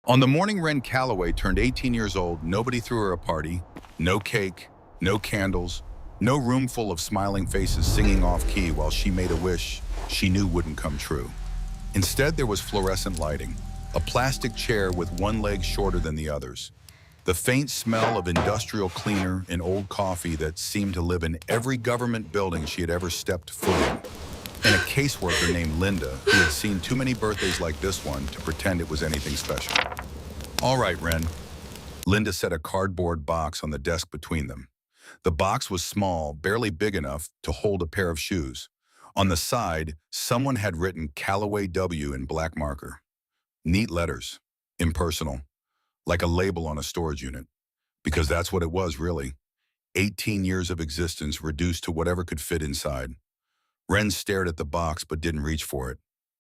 On the morning Wren Calloway turned 18 years old, nobody threw her a party. No cake, no candles, no room full of smiling faces singing off-key while she made a wish she knew wouldn't come true. Instead, there was fluorescent lighting, a plastic chair with one leg shorter than the others, the faint smell of industrial cleaner and old coffee that seemed to live in every government building she had ever stepped foot in, and a caseworker named Linda who had seen too many birthdays like this one to pretend it was anything special. "All right, Wren." Linda set a cardboard box on the desk between them. The box was small, barely big enough to hold a pair of shoes. On the side, someone had written Calloway W in black marker. Neat letters, impersonal, like a label on a storage unit. Because that's what it was, really. 18 years of existence reduced to whatever could fit inside. Wren stared at the box but didn't reach for it.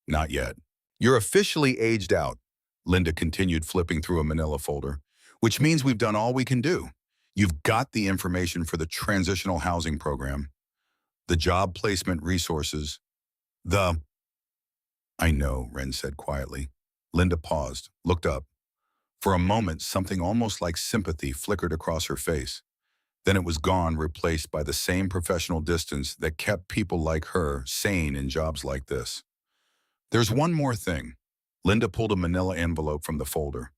Not yet. "You're officially aged out," Linda continued, flipping through a manila folder, "which means we've done all we can do. You've got the information for the transitional housing program, the job placement resources, the—" "I know," Wren said quietly. Linda paused, looked up. For a moment, something almost like sympathy flickered across her face. Then it was gone, replaced by the same professional distance that kept people like her sane in jobs like this. "There's one more thing." Linda pulled a manila envelope from the folder.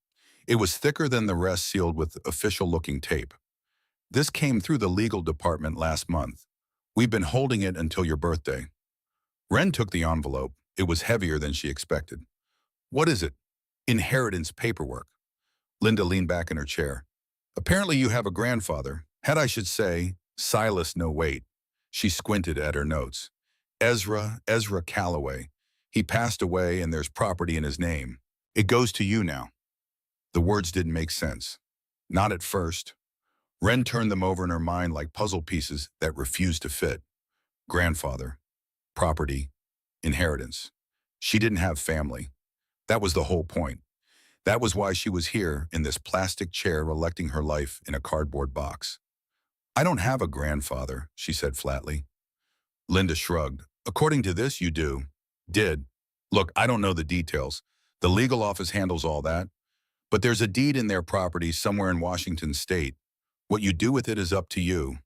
It was thicker than the rest, sealed with official-looking tape. "This came through the legal department last month. We've been holding it until your birthday." Wren took the envelope. It was heavier than she expected. "What is it?" "Inheritance paperwork." Linda leaned back in her chair. "Apparently you have a grandfather. I should say, Silas, no wait." She squinted at her notes. Ezra Calloway. He passed away and there's property in his name. It goes to you now." The words didn't make sense. Not at first. Wren turned them over in her mind like puzzle pieces that refused to fit. Grandfather, property, inheritance. She didn't have family. That was the whole point. That was why she was here in this plastic chair, electing her life in a cardboard box. "I don't have a grandfather," she said flatly. Linda shrugged. "According to this, you do." "Did. Look, I don't know the details. The legal office handles all that. But there's a deed in their property somewhere in Washington state. What you do with it is up to you."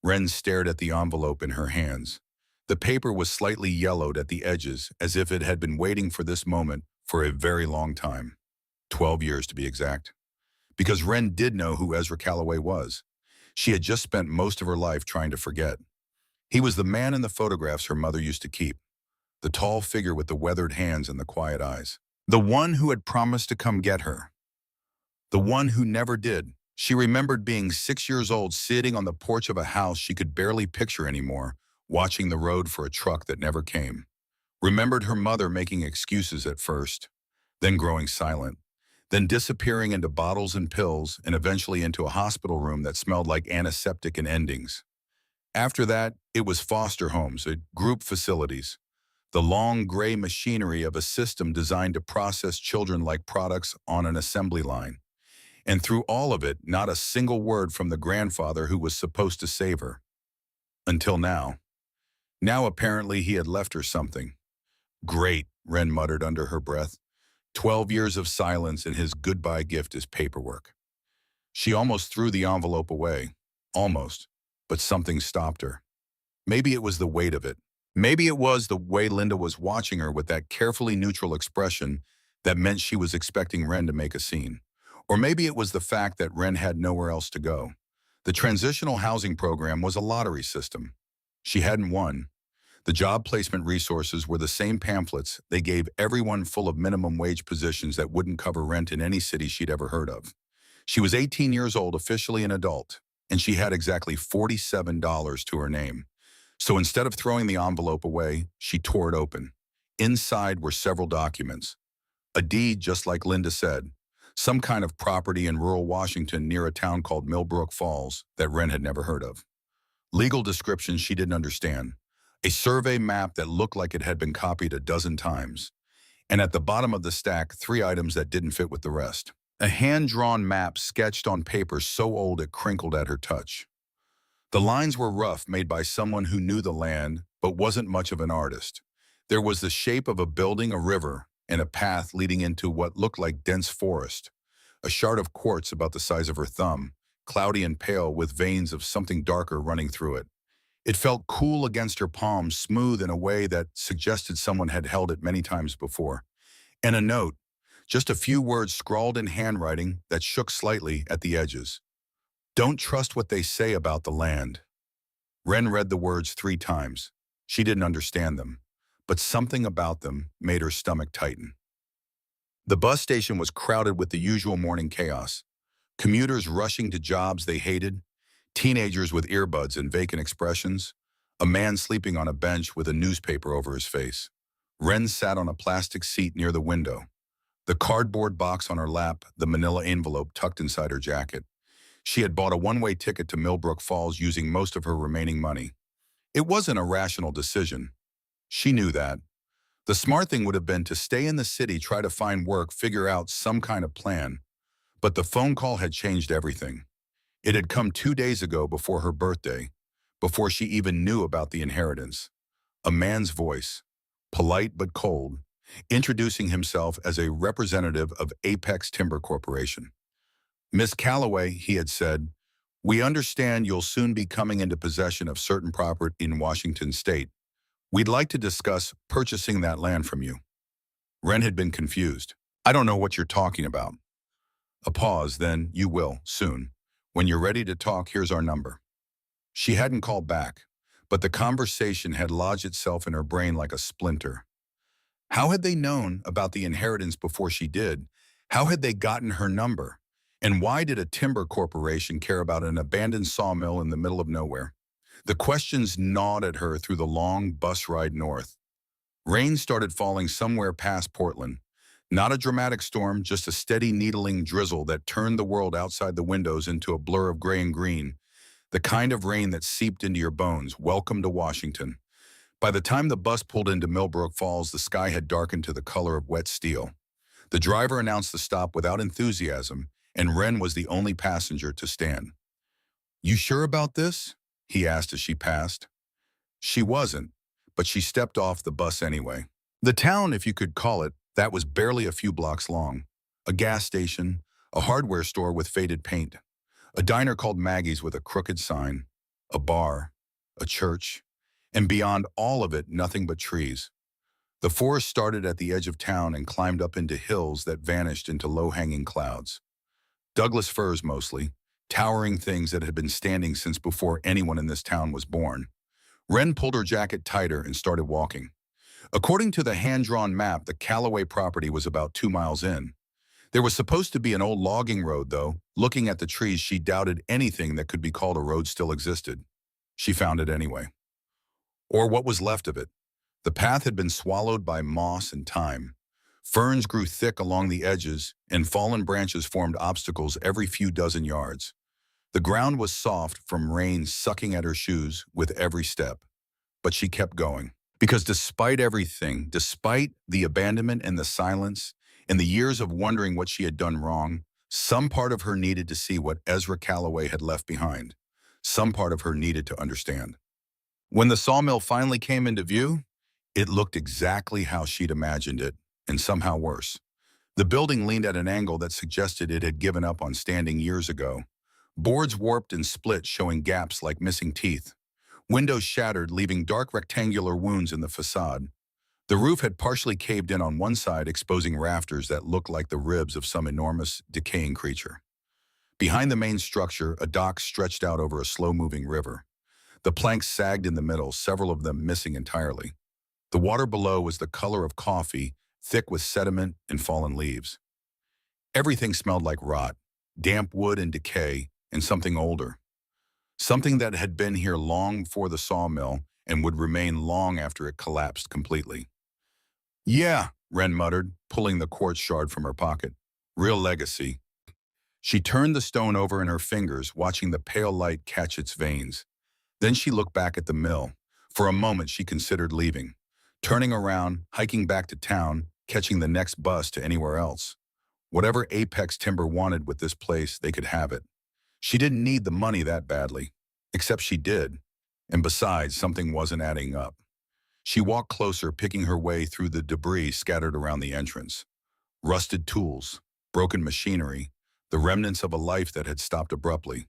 Wren stared at the envelope in her hands. The paper was slightly yellowed at the edges, as if it had been waiting for this moment for a very long time. 12 years to be exact. Because Wren did know who Ezra Calloway was. She had just spent most of her life trying to forget. He was the man in the photographs her mother used to keep. The tall figure with the weathered hands and the quiet eyes. The one who had promised to come get her. The one who never did. She remembered being 6 years old, sitting on the porch of a house she could barely picture anymore, watching the road for a truck that never came. Remembered her mother making excuses at first, then growing silent, then disappearing into bottles and pills, and eventually into a hospital room that smelled like antiseptic and endings. After that, it was foster homes, group facilities, the long gray machinery of a system designed to process children like products on an assembly line. And through all of it, not a single word from the grandfather who was supposed to save her. Until now. Now apparently he had left her something. "Great," Wren muttered under her breath. 12 years of silence, and his goodbye gift is paperwork. She almost threw the envelope away. Almost. But something stopped her. Maybe it was the weight of it. Maybe it was the way Linda was watching her with that carefully neutral expression that meant she was expecting Wren to make a scene. Or maybe it was the fact that Wren had nowhere else to go. The transitional housing program was a lottery system. She hadn't won. The job placement resources were the same pamphlets they gave everyone, full of minimum wage positions that wouldn't cover rent in any city she'd ever heard of. She was 18 years old, officially an adult, and she had exactly $47 to her name. So instead of throwing the envelope away, she tore it open. Inside were several documents. A deed, just like Linda said. Some kind of property in rural Washington near a town called Millbrook Falls that Wren had never heard of. Legal descriptions she didn't understand. A survey map that looked like it had been copied a dozen times. And at the bottom of the stack, 3 items that didn't fit with the rest. A hand-drawn map sketched on paper so old it crinkled at her touch. The lines were rough, made by someone who knew the land, but wasn't much of an artist. There was the shape of a building, a river, and a path leading into what looked like dense forest. A shard of quartz about the size of her thumb, cloudy and pale with veins of something darker running through it. It felt cool against her palm, smooth in a way that suggested someone had held it many times before. And a note, just a few words scrawled in handwriting that shook slightly at the edges. Don't trust what they say about the land. Wren read the words 3 times. She didn't understand them, but something about them made her stomach tighten. The bus station was crowded with the usual morning chaos. Commuters rushing to jobs they hated, teenagers with earbuds and vacant expressions, a man sleeping on a bench with a newspaper over his face. Wren sat on a plastic seat near the window, the cardboard box on her lap, the manila envelope tucked inside her jacket. She had bought a one-way ticket to Millbrook Falls using most of her remaining money. It wasn't a rational decision. She knew that. The smart thing would have been to stay in the city, try to find work, figure out some kind of plan. But the phone call had changed everything. It had come 2 days ago before her birthday, before she even knew about the inheritance. A man's voice, polite but cold, introducing himself as a representative of Apex Timber Corporation. Miss Calloway, he had said, we understand you'll soon be coming into possession of certain property in Washington state. We'd like to discuss purchasing that land from you. Wren had been confused. I don't know what you're talking about. A pause, then you will, soon. When you're ready to talk, here's our number. She hadn't called back, but the conversation had lodged itself in her brain like a splinter. How had they known about the inheritance before she did? How had they gotten her number? And why did a timber corporation care about an abandoned sawmill in the middle of nowhere? The questions gnawed at her through the long bus ride north. Rain started falling somewhere past Portland. Not a dramatic storm, just a steady needling drizzle that turned the world outside the windows into a blur of gray and green. The kind of rain that seeped into your bones. Welcome to Washington. By the time the bus pulled into Millbrook Falls, the sky had darkened to the color of wet steel. The driver announced the stop without enthusiasm, and Wren was the only passenger to stand. You sure about this? He asked as she passed. She wasn't, but she stepped off the bus anyway. The town, if you could call it, that was barely a few blocks long. A gas station, a hardware store with faded paint, a diner called Maggie's with a crooked sign, a bar, a church, and beyond all of it, nothing but trees. The forest started at the edge of town and climbed up into hills that vanished into low-hanging clouds. Douglas firs mostly, towering things that had been standing since before anyone in this town was born. Wren pulled her jacket tighter and started walking. According to the hand-drawn map, the Calloway property was about 2 miles in. There was supposed to be an old logging road, though. Looking at the trees, she doubted anything that could be called a road still existed. She found it anyway. Or what was left of it. The path had been swallowed by moss and time. Ferns grew thick along the edges, and fallen branches formed obstacles every few dozen yards. The ground was soft from rain sucking at her shoes with every step. But she kept going. Because despite everything, despite the abandonment and the silence, and the years of wondering what she had done wrong, some part of her needed to see what Ezra Calloway had left behind. Some part of her needed to understand. When the sawmill finally came into view, it looked exactly how she'd imagined it, and somehow worse. The building leaned at an angle that suggested it had given up on standing years ago. Boards warped and split, showing gaps like missing teeth. Windows shattered, leaving dark rectangular wounds in the facade. The roof had partially caved in on one side, exposing rafters that looked like the ribs of some enormous, decaying creature. Behind the main structure, a dock stretched out over a slow-moving river. The planks sagged in the middle, several of them missing entirely. The water below was the color of coffee, thick with sediment and fallen leaves. Everything smelled like rot, damp wood and decay, and something older. Something that had been here long before the sawmill and would remain long after it collapsed completely. Yeah, Wren muttered, pulling the quartz shard from her pocket. Real legacy. She turned the stone over in her fingers, watching the pale light catch its veins. Then she looked back at the mill. For a moment, she considered leaving, turning around, hiking back to town, catching the next bus to anywhere else. Whatever Apex Timber wanted with this place, they could have it. She didn't need the money that badly, except she did. And besides, something wasn't adding up. She walked closer, picking her way through the debris scattered around the entrance. Rusted tools, broken machinery, the remnants of a life that had stopped abruptly.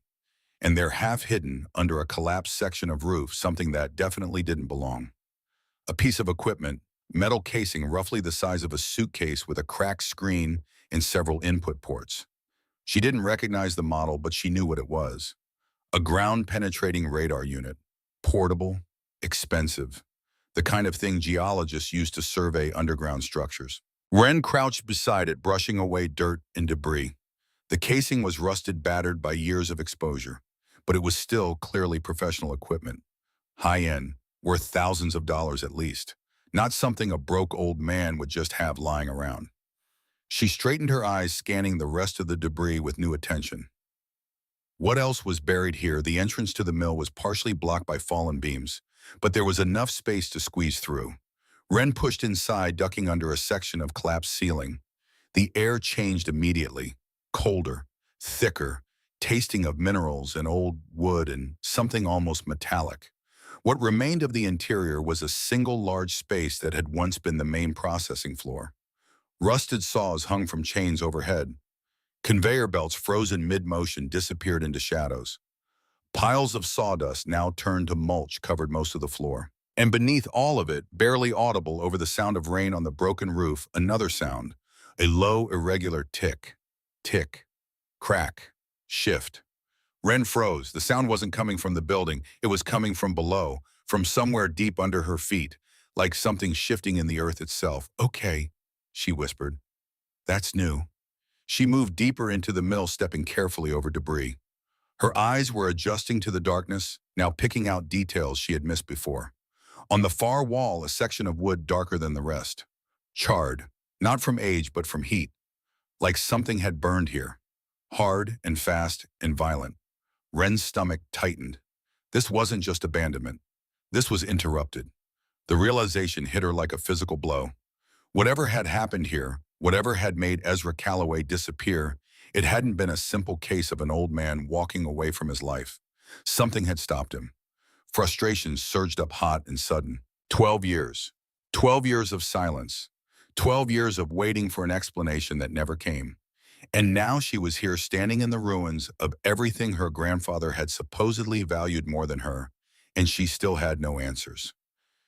And they're half hidden under a collapsed section of roof, something that definitely didn't belong. A piece of equipment, metal casing roughly the size of a suitcase with a cracked screen and several input ports. She didn't recognize the model, but she knew what it was. A ground-penetrating radar unit. Portable, expensive. The kind of thing geologists use to survey underground structures. Wren crouched beside it, brushing away dirt and debris. The casing was rusted, battered by years of exposure, but it was still clearly professional equipment. High-end, worth thousands of dollars at least. Not something a broke old man would just have lying around. She straightened her eyes, scanning the rest of the debris with new attention. What else was buried here? The entrance to the mill was partially blocked by fallen beams, but there was enough space to squeeze through. Wren pushed inside, ducking under a section of collapsed ceiling. The air changed immediately, colder, thicker, tasting of minerals and old wood and something almost metallic. What remained of the interior was a single large space that had once been the main processing floor. Rusted saws hung from chains overhead. Conveyor belts, frozen mid-motion, disappeared into shadows. Piles of sawdust, now turned to mulch, covered most of the floor. And beneath all of it, barely audible over the sound of rain on the broken roof, another sound, a low, irregular tick, tick, crack, shift. Wren froze. The sound wasn't coming from the building. It was coming from below, from somewhere deep under her feet, like something shifting in the earth itself. "Okay," she whispered. "That's new." She moved deeper into the mill, stepping carefully over debris. Her eyes were adjusting to the darkness, now picking out details she had missed before. On the far wall, a section of wood darker than the rest. Charred, not from age but from heat, like something had burned here. Hard and fast and violent. Wren's stomach tightened. This wasn't just abandonment. This was interrupted. The realization hit her like a physical blow. Whatever had happened here, whatever had made Ezra Calloway disappear, it hadn't been a simple case of an old man walking away from his life. Something had stopped him. Frustration surged up hot and sudden. 12 years. 12 years of silence. 12 years of waiting for an explanation that never came. And now she was here, standing in the ruins of everything her grandfather had supposedly valued more than her, and she still had no answers.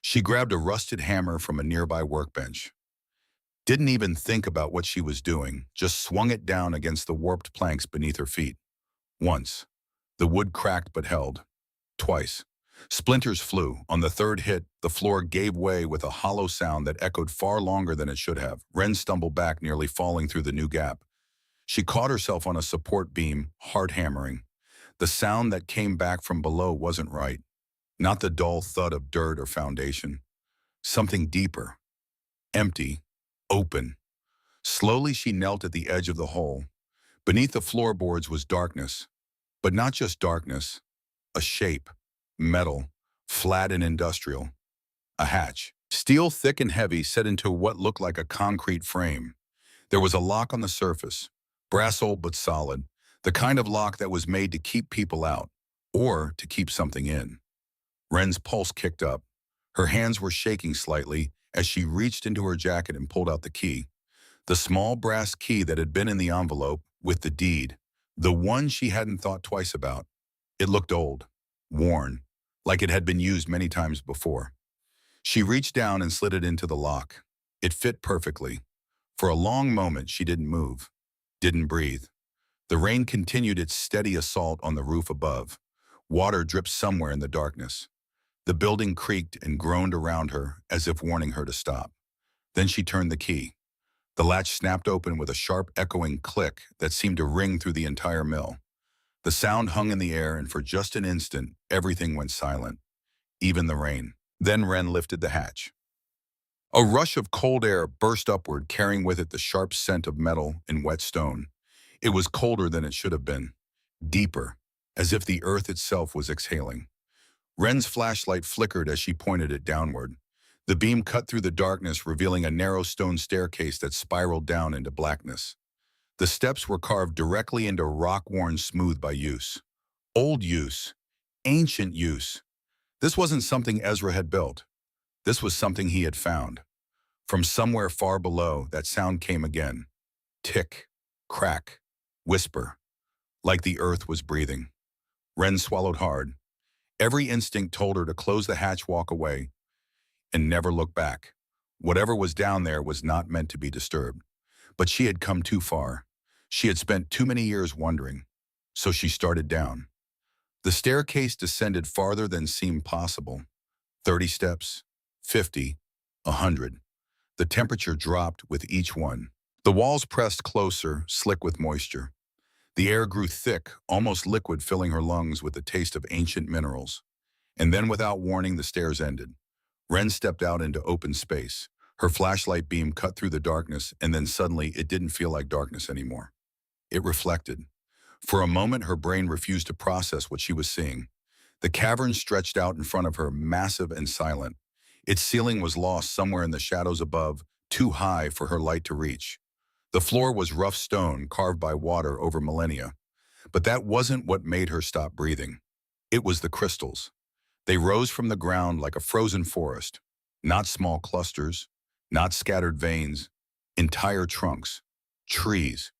She grabbed a rusted hammer from a nearby workbench. Didn't even think about what she was doing, just swung it down against the warped planks beneath her feet. Once. The wood cracked but held. Twice. Splinters flew. On the third hit, the floor gave way with a hollow sound that echoed far longer than it should have. Wren stumbled back, nearly falling through the new gap. She caught herself on a support beam, hard hammering. The sound that came back from below wasn't right. Not the dull thud of dirt or foundation. Something deeper. Empty. Open. Slowly she knelt at the edge of the hole. Beneath the floorboards was darkness. But not just darkness. A shape. Metal. Flat and industrial. A hatch. Steel, thick and heavy, set into what looked like a concrete frame. There was a lock on the surface. Brass old but solid. The kind of lock that was made to keep people out. Or to keep something in. Wren's pulse kicked up. Her hands were shaking slightly as she reached into her jacket and pulled out the key. The small brass key that had been in the envelope with the deed. The one she hadn't thought twice about. It looked old, worn, like it had been used many times before. She reached down and slid it into the lock. It fit perfectly. For a long moment she didn't move, didn't breathe. The rain continued its steady assault on the roof above. Water dripped somewhere in the darkness. The building creaked and groaned around her as if warning her to stop. Then she turned the key. The latch snapped open with a sharp echoing click that seemed to ring through the entire mill. The sound hung in the air, and for just an instant, everything went silent, even the rain. Then Wren lifted the hatch. A rush of cold air burst upward, carrying with it the sharp scent of metal and wet stone. It was colder than it should have been, deeper, as if the earth itself was exhaling. Wren's flashlight flickered as she pointed it downward. The beam cut through the darkness, revealing a narrow stone staircase that spiraled down into blackness. The steps were carved directly into rock worn smooth by use. Old use. Ancient use. This wasn't something Ezra had built. This was something he had found. From somewhere far below, that sound came again. Tick, crack, whisper, like the earth was breathing. Wren swallowed hard. Every instinct told her to close the hatch, walk away, and never look back. Whatever was down there was not meant to be disturbed. But she had come too far. She had spent too many years wondering. So she started down. The staircase descended farther than seemed possible. 30 steps, 50, 100. The temperature dropped with each one. The walls pressed closer, slick with moisture. The air grew thick, almost liquid, filling her lungs with the taste of ancient minerals. And then, without warning, the stairs ended. Wren stepped out into open space. Her flashlight beam cut through the darkness, and then suddenly it didn't feel like darkness anymore. It reflected. For a moment, her brain refused to process what she was seeing. The cavern stretched out in front of her, massive and silent. Its ceiling was lost somewhere in the shadows above, too high for her light to reach. The floor was rough stone, carved by water over millennia. But that wasn't what made her stop breathing. It was the crystals. They rose from the ground like a frozen forest. Not small clusters, not scattered veins, entire trunks, trees,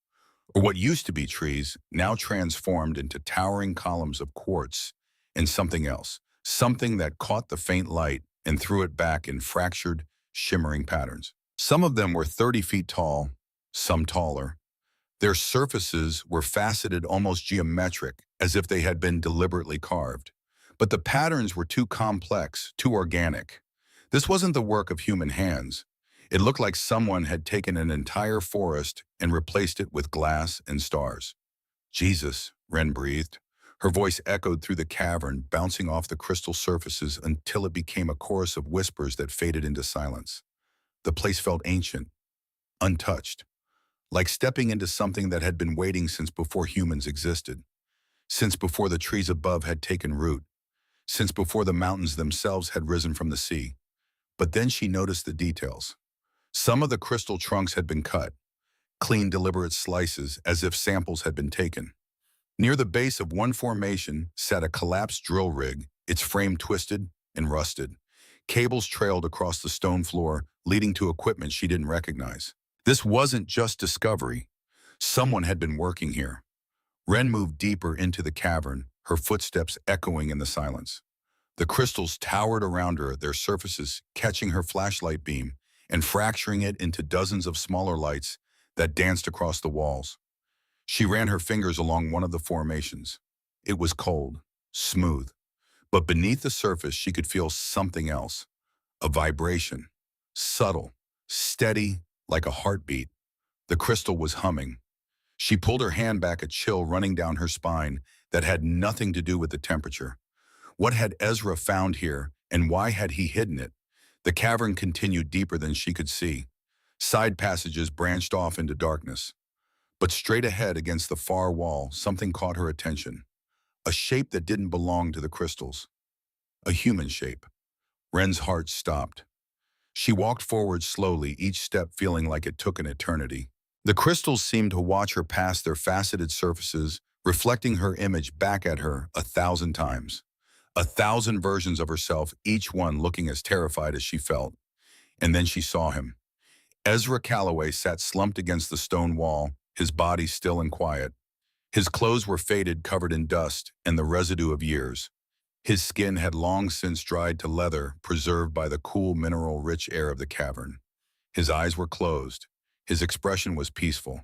or what used to be trees, now transformed into towering columns of quartz and something else, something that caught the faint light and threw it back in fractured, shimmering patterns. Some of them were 30 feet tall, some taller. Their surfaces were faceted, almost geometric, as if they had been deliberately carved. But the patterns were too complex, too organic. This wasn't the work of human hands. It looked like someone had taken an entire forest and replaced it with glass and stars. Jesus, Wren breathed. Her voice echoed through the cavern, bouncing off the crystal surfaces until it became a chorus of whispers that faded into silence. The place felt ancient, untouched, like stepping into something that had been waiting since before humans existed, since before the trees above had taken root, since before the mountains themselves had risen from the sea. But then she noticed the details. Some of the crystal trunks had been cut, clean, deliberate slices, as if samples had been taken. Near the base of one formation sat a collapsed drill rig, its frame twisted and rusted. Cables trailed across the stone floor, leading to equipment she didn't recognize. This wasn't just discovery. Someone had been working here. Wren moved deeper into the cavern, her footsteps echoing in the silence. The crystals towered around her, their surfaces catching her flashlight beam and fracturing it into dozens of smaller lights that danced across the walls. She ran her fingers along one of the formations. It was cold, smooth, but beneath the surface she could feel something else, a vibration, subtle, steady, like a heartbeat. The crystal was humming. She pulled her hand back, a chill running down her spine that had nothing to do with the temperature. What had Ezra found here, and why had he hidden it? The cavern continued deeper than she could see. Side passages branched off into darkness. But straight ahead against the far wall, something caught her attention. A shape that didn't belong to the crystals. A human shape. Wren's heart stopped. She walked forward slowly, each step feeling like it took an eternity. The crystals seemed to watch her past their faceted surfaces, reflecting her image back at her 1,000 times. 1,000 versions of herself, each one looking as terrified as she felt. And then she saw him. Ezra Calloway sat slumped against the stone wall, his body still and quiet. His clothes were faded, covered in dust and the residue of years. His skin had long since dried to leather, preserved by the cool, mineral-rich air of the cavern. His eyes were closed. His expression was peaceful,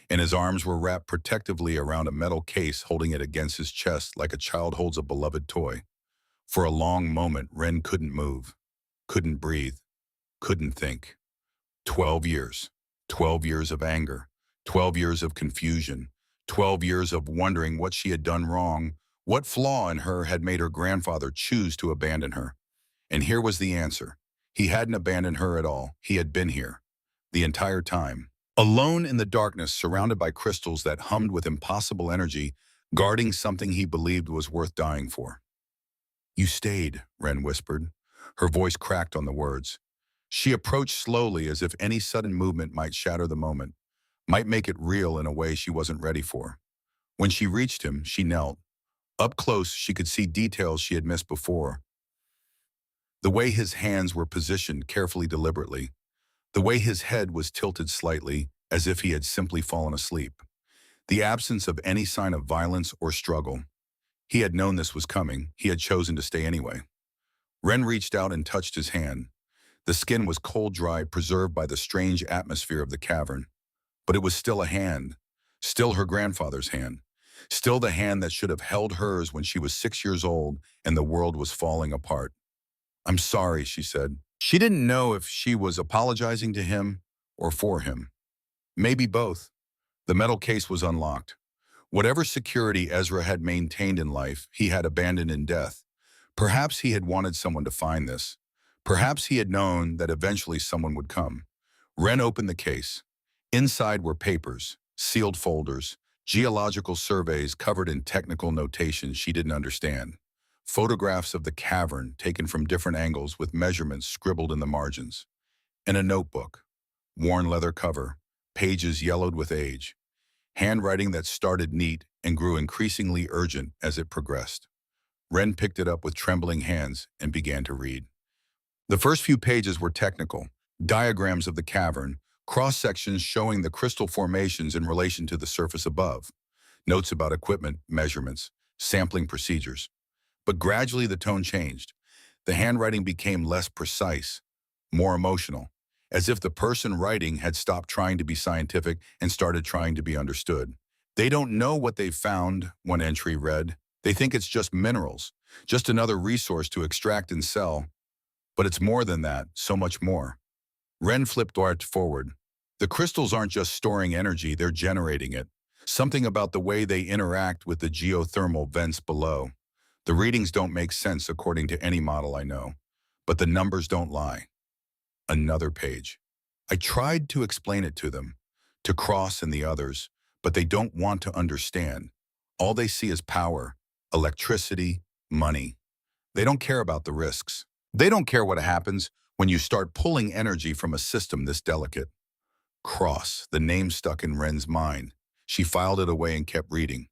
and his arms were wrapped protectively around a metal case, holding it against his chest like a child holds a beloved toy. For a long moment, Wren couldn't move, couldn't breathe, couldn't think. 12 years. 12 years of anger. 12 years of confusion. 12 years of wondering what she had done wrong, what flaw in her had made her grandfather choose to abandon her. And here was the answer. He hadn't abandoned her at all. He had been here. The entire time. Alone in the darkness, surrounded by crystals that hummed with impossible energy, guarding something he believed was worth dying for. "You stayed," Wren whispered. Her voice cracked on the words. She approached slowly, as if any sudden movement might shatter the moment, might make it real in a way she wasn't ready for. When she reached him, she knelt. Up close, she could see details she had missed before. The way his hands were positioned carefully deliberately. The way his head was tilted slightly, as if he had simply fallen asleep. The absence of any sign of violence or struggle. He had known this was coming. He had chosen to stay anyway. Ren reached out and touched his hand. The skin was cold dry, preserved by the strange atmosphere of the cavern. But it was still a hand. Still her grandfather's hand. Still the hand that should have held hers when she was 6 years old and the world was falling apart. "I'm sorry," she said. She didn't know if she was apologizing to him or for him. Maybe both. The metal case was unlocked. Whatever security Ezra had maintained in life, he had abandoned in death. Perhaps he had wanted someone to find this. Perhaps he had known that eventually someone would come. Ren opened the case. Inside were papers, sealed folders, geological surveys covered in technical notation she didn't understand. Photographs of the cavern taken from different angles with measurements scribbled in the margins. And a notebook. Worn leather cover, pages yellowed with age. Handwriting that started neat and grew increasingly urgent as it progressed. Ren picked it up with trembling hands and began to read. The first few pages were technical. Diagrams of the cavern, cross-sections showing the crystal formations in relation to the surface above. Notes about equipment, measurements, sampling procedures. But gradually the tone changed. The handwriting became less precise, more emotional, as if the person writing had stopped trying to be scientific and started trying to be understood. "They don't know what they've found," one entry read. "They think it's just minerals, just another resource to extract and sell. But it's more than that, so much more." Ren flipped art forward. The crystals aren't just storing energy, they're generating it. Something about the way they interact with the geothermal vents below. The readings don't make sense according to any model I know, but the numbers don't lie. Another page. I tried to explain it to them, to Cross and the others, but they don't want to understand. All they see is power, electricity, money. They don't care about the risks. They don't care what happens when you start pulling energy from a system this delicate. Cross, the name stuck in Ren's mind. She filed it away and kept reading.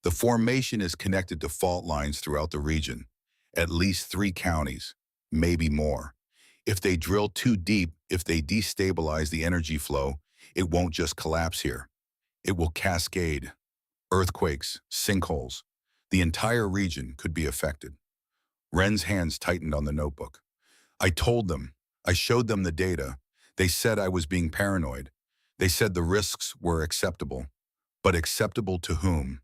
The formation is connected to fault lines throughout the region. At least 3 counties, maybe more. If they drill too deep, if they destabilize the energy flow, it won't just collapse here. It will cascade. Earthquakes, sinkholes. The entire region could be affected. Ren's hands tightened on the notebook. I told them. I showed them the data. They said I was being paranoid. They said the risks were acceptable. But acceptable to whom?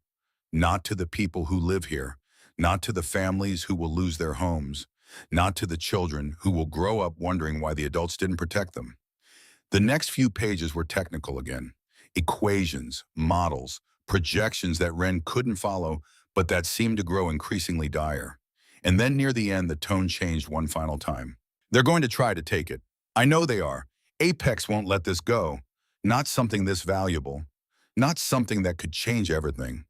Not to the people who live here. Not to the families who will lose their homes. Not to the children who will grow up wondering why the adults didn't protect them. The next few pages were technical again. Equations, models, projections that Ren couldn't follow, but that seemed to grow increasingly dire. And then near the end, the tone changed one final time. "They're going to try to take it. I know they are. Apex won't let this go. Not something this valuable. Not something that could change everything.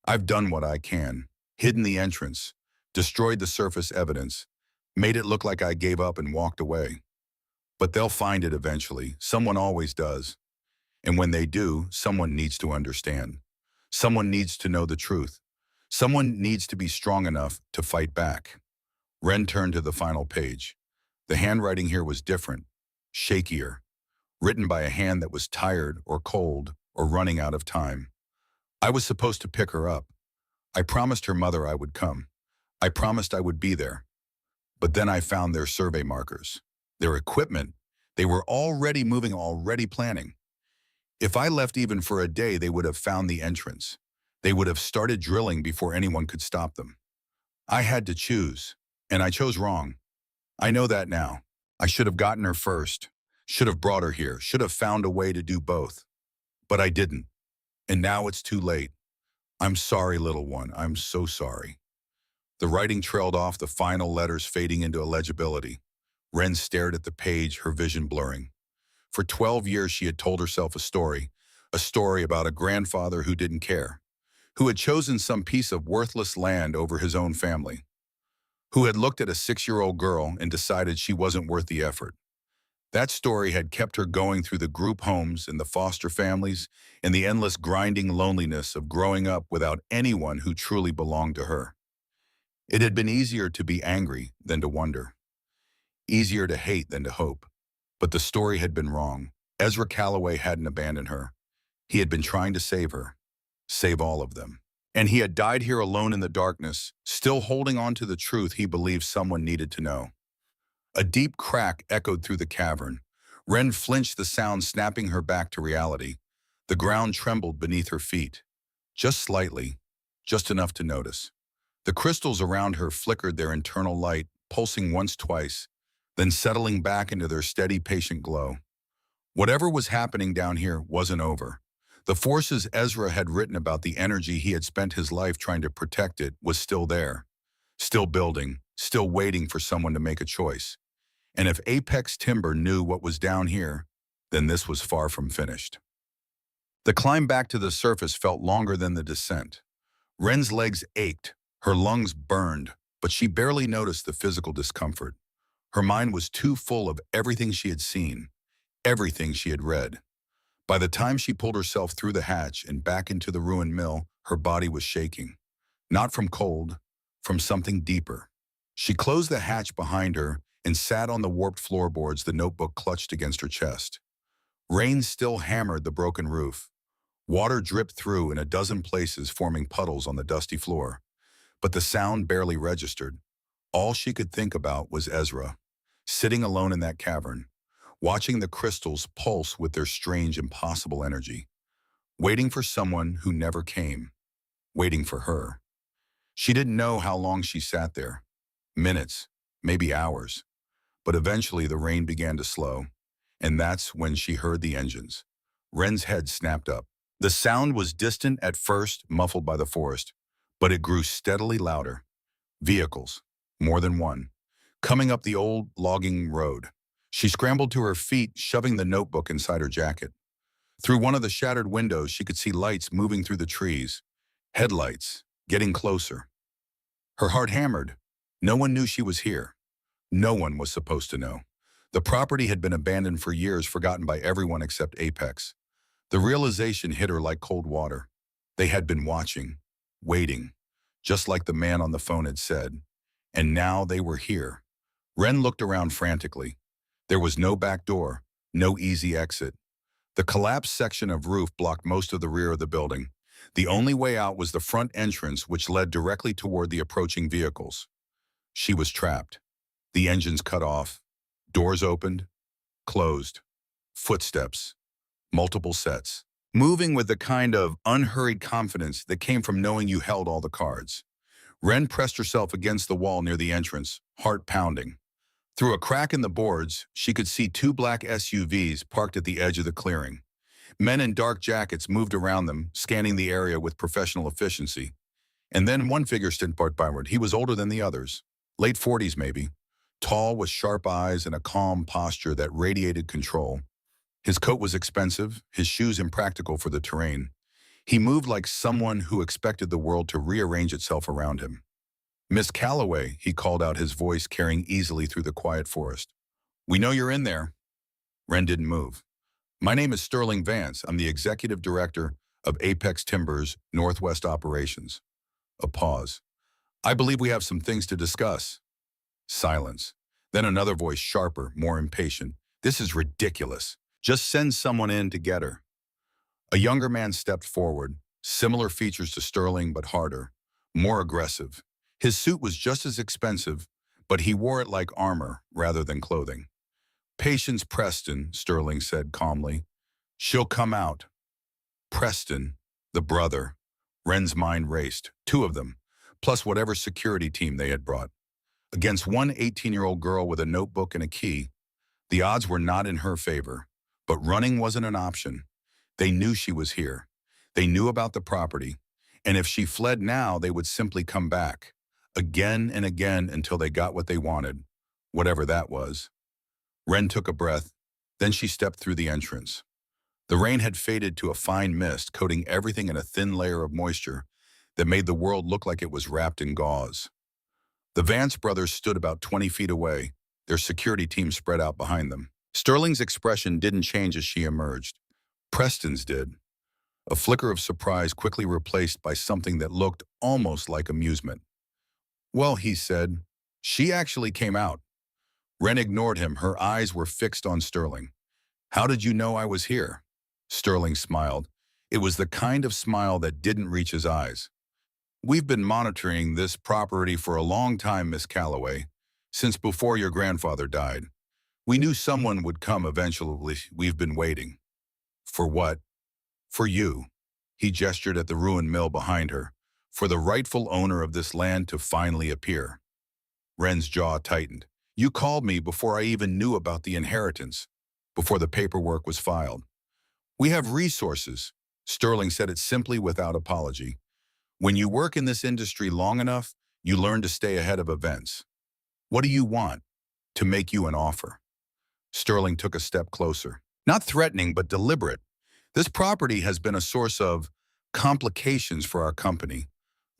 I've done what I can. Hidden the entrance. Destroyed the surface evidence. Made it look like I gave up and walked away. But they'll find it eventually. Someone always does. And when they do, someone needs to understand. Someone needs to know the truth. Someone needs to be strong enough to fight back." Ren turned to the final page. The handwriting here was different, shakier, written by a hand that was tired or cold or running out of time. "I was supposed to pick her up. I promised her mother I would come. I promised I would be there. But then I found their survey markers, their equipment. They were already moving, already planning. If I left even for a day, they would have found the entrance. They would have started drilling before anyone could stop them. I had to choose, and I chose wrong. I know that now. I should have gotten her first, should have brought her here, should have found a way to do both. But I didn't. And now it's too late. I'm sorry, little one. I'm so sorry." The writing trailed off, the final letters fading into illegibility. Ren stared at the page, her vision blurring. For 12 years she had told herself a story about a grandfather who didn't care, who had chosen some piece of worthless land over his own family, who had looked at a 6-year-old girl and decided she wasn't worth the effort. That story had kept her going through the group homes and the foster families and the endless grinding loneliness of growing up without anyone who truly belonged to her. It had been easier to be angry than to wonder. Easier to hate than to hope. But the story had been wrong. Ezra Calloway hadn't abandoned her. He had been trying to save her. Save all of them. And he had died here alone in the darkness, still holding on to the truth he believed someone needed to know. A deep crack echoed through the cavern. Wren flinched, the sound snapping her back to reality. The ground trembled beneath her feet. Just slightly, just enough to notice. The crystals around her flickered their internal light, pulsing once, twice, then settling back into their steady, patient glow. Whatever was happening down here wasn't over. The forces Ezra had written about, the energy he had spent his life trying to protect it, was still there. Still building, still waiting for someone to make a choice. And if Apex Timber knew what was down here, then this was far from finished. The climb back to the surface felt longer than the descent. Wren's legs ached, her lungs burned, but she barely noticed the physical discomfort. Her mind was too full of everything she had seen, everything she had read. By the time she pulled herself through the hatch and back into the ruined mill, her body was shaking. Not from cold, from something deeper. She closed the hatch behind her and sat on the warped floorboards, the notebook clutched against her chest. Rain still hammered the broken roof. Water dripped through in a dozen places, forming puddles on the dusty floor. But the sound barely registered. All she could think about was Ezra, sitting alone in that cavern, watching the crystals pulse with their strange, impossible energy, waiting for someone who never came, waiting for her. She didn't know how long she sat there. Minutes, maybe hours. But eventually the rain began to slow, and that's when she heard the engines. Wren's head snapped up. The sound was distant at first, muffled by the forest, but it grew steadily louder. Vehicles, more than one, coming up the old logging road. She scrambled to her feet, shoving the notebook inside her jacket. Through one of the shattered windows, she could see lights moving through the trees. Headlights, getting closer. Her heart hammered. No one knew she was here. No one was supposed to know. The property had been abandoned for years, forgotten by everyone except Apex. The realization hit her like cold water. They had been watching, waiting, just like the man on the phone had said. And now they were here. Wren looked around frantically. There was no back door, no easy exit. The collapsed section of roof blocked most of the rear of the building. The only way out was the front entrance, which led directly toward the approaching vehicles. She was trapped. The engines cut off. Doors opened, closed. Footsteps. Multiple sets. Moving with the kind of unhurried confidence that came from knowing you held all the cards. Wren pressed herself against the wall near the entrance, heart pounding. Through a crack in the boards, she could see two black SUVs parked at the edge of the clearing. Men in dark jackets moved around them, scanning the area with professional efficiency. And then one figure stood backward. He was older than the others, late 40s maybe, tall with sharp eyes and a calm posture that radiated control. His coat was expensive, his shoes impractical for the terrain. He moved like someone who expected the world to rearrange itself around him. "Miss Calloway," he called out, his voice carrying easily through the quiet forest. "We know you're in there." Wren didn't move. "My name is Sterling Vance. I'm the executive director of Apex Timber's Northwest Operations." A pause. "I believe we have some things to discuss." Silence. Then another voice, sharper, more impatient. "This is ridiculous. Just send someone in to get her." A younger man stepped forward, similar features to Sterling but harder, more aggressive. His suit was just as expensive, but he wore it like armor rather than clothing. "Patience Preston," Sterling said calmly. "She'll come out." Preston, the brother. Wren's mind raced. Two of them, plus whatever security team they had brought. Against one 18-year-old girl with a notebook and a key. The odds were not in her favor, but running wasn't an option. They knew she was here. They knew about the property, and if she fled now, they would simply come back, again and again until they got what they wanted, whatever that was. Wren took a breath, then she stepped through the entrance. The rain had faded to a fine mist, coating everything in a thin layer of moisture that made the world look like it was wrapped in gauze. The Vance brothers stood about 20 feet away, their security team spread out behind them. Sterling's expression didn't change as she emerged. Preston's did. A flicker of surprise quickly replaced by something that looked almost like amusement. "Well," he said, "she actually came out. Wren ignored him. Her eyes were fixed on Sterling. How did you know I was here? Sterling smiled. It was the kind of smile that didn't reach his eyes. We've been monitoring this property for a long time, Miss Calloway, since before your grandfather died. We knew someone would come eventually. We've been waiting. For what? For you. He gestured at the ruined mill behind her. For the rightful owner of this land to finally appear. Wren's jaw tightened. You called me before I even knew about the inheritance, before the paperwork was filed. We have resources. Sterling said it simply without apology. When you work in this industry long enough, you learn to stay ahead of events. What do you want? To make you an offer. Sterling took a step closer. Not threatening, but deliberate. This property has been a source of complications for our company.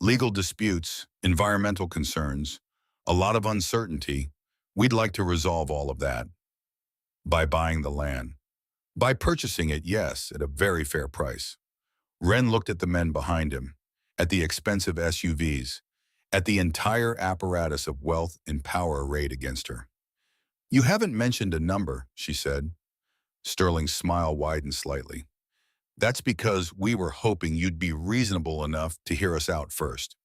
Legal disputes, environmental concerns, a lot of uncertainty. We'd like to resolve all of that. By buying the land. By purchasing it, yes, at a very fair price. Wren looked at the men behind him, at the expensive SUVs, at the entire apparatus of wealth and power arrayed against her. You haven't mentioned a number, she said. Sterling's smile widened slightly. That's because we were hoping you'd be reasonable enough to hear us out first,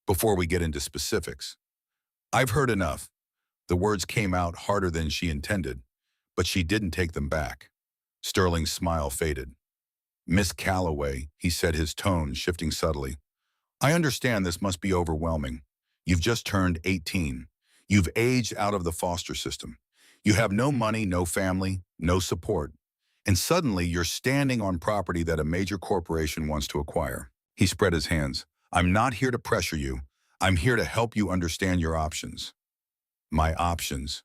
before we get into specifics. I've heard enough. The words came out harder than she intended, but she didn't take them back. Sterling's smile faded. Miss Calloway, he said, his tone shifting subtly. I understand this must be overwhelming. You've just turned 18. You've aged out of the foster system. You have no money, no family, no support. And suddenly you're standing on property that a major corporation wants to acquire. He spread his hands. I'm not here to pressure you. I'm here to help you understand your options. My options,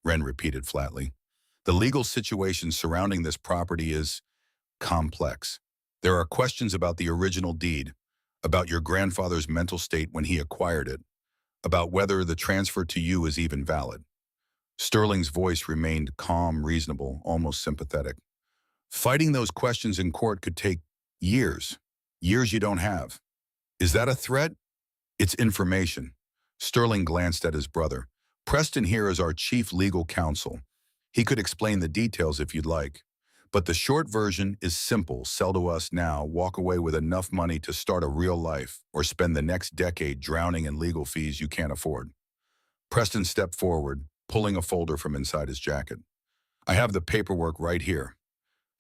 Wren repeated flatly. The legal situation surrounding this property is complex. There are questions about the original deed, about your grandfather's mental state when he acquired it, about whether the transfer to you is even valid. Sterling's voice remained calm, reasonable, almost sympathetic. Fighting those questions in court could take years, years you don't have. Is that a threat? It's information. Sterling glanced at his brother. Preston here is our chief legal counsel. He could explain the details if you'd like. But the short version is simple. Sell to us now, walk away with enough money to start a real life, or spend the next decade drowning in legal fees you can't afford. Preston stepped forward, pulling a folder from inside his jacket. I have the paperwork right here.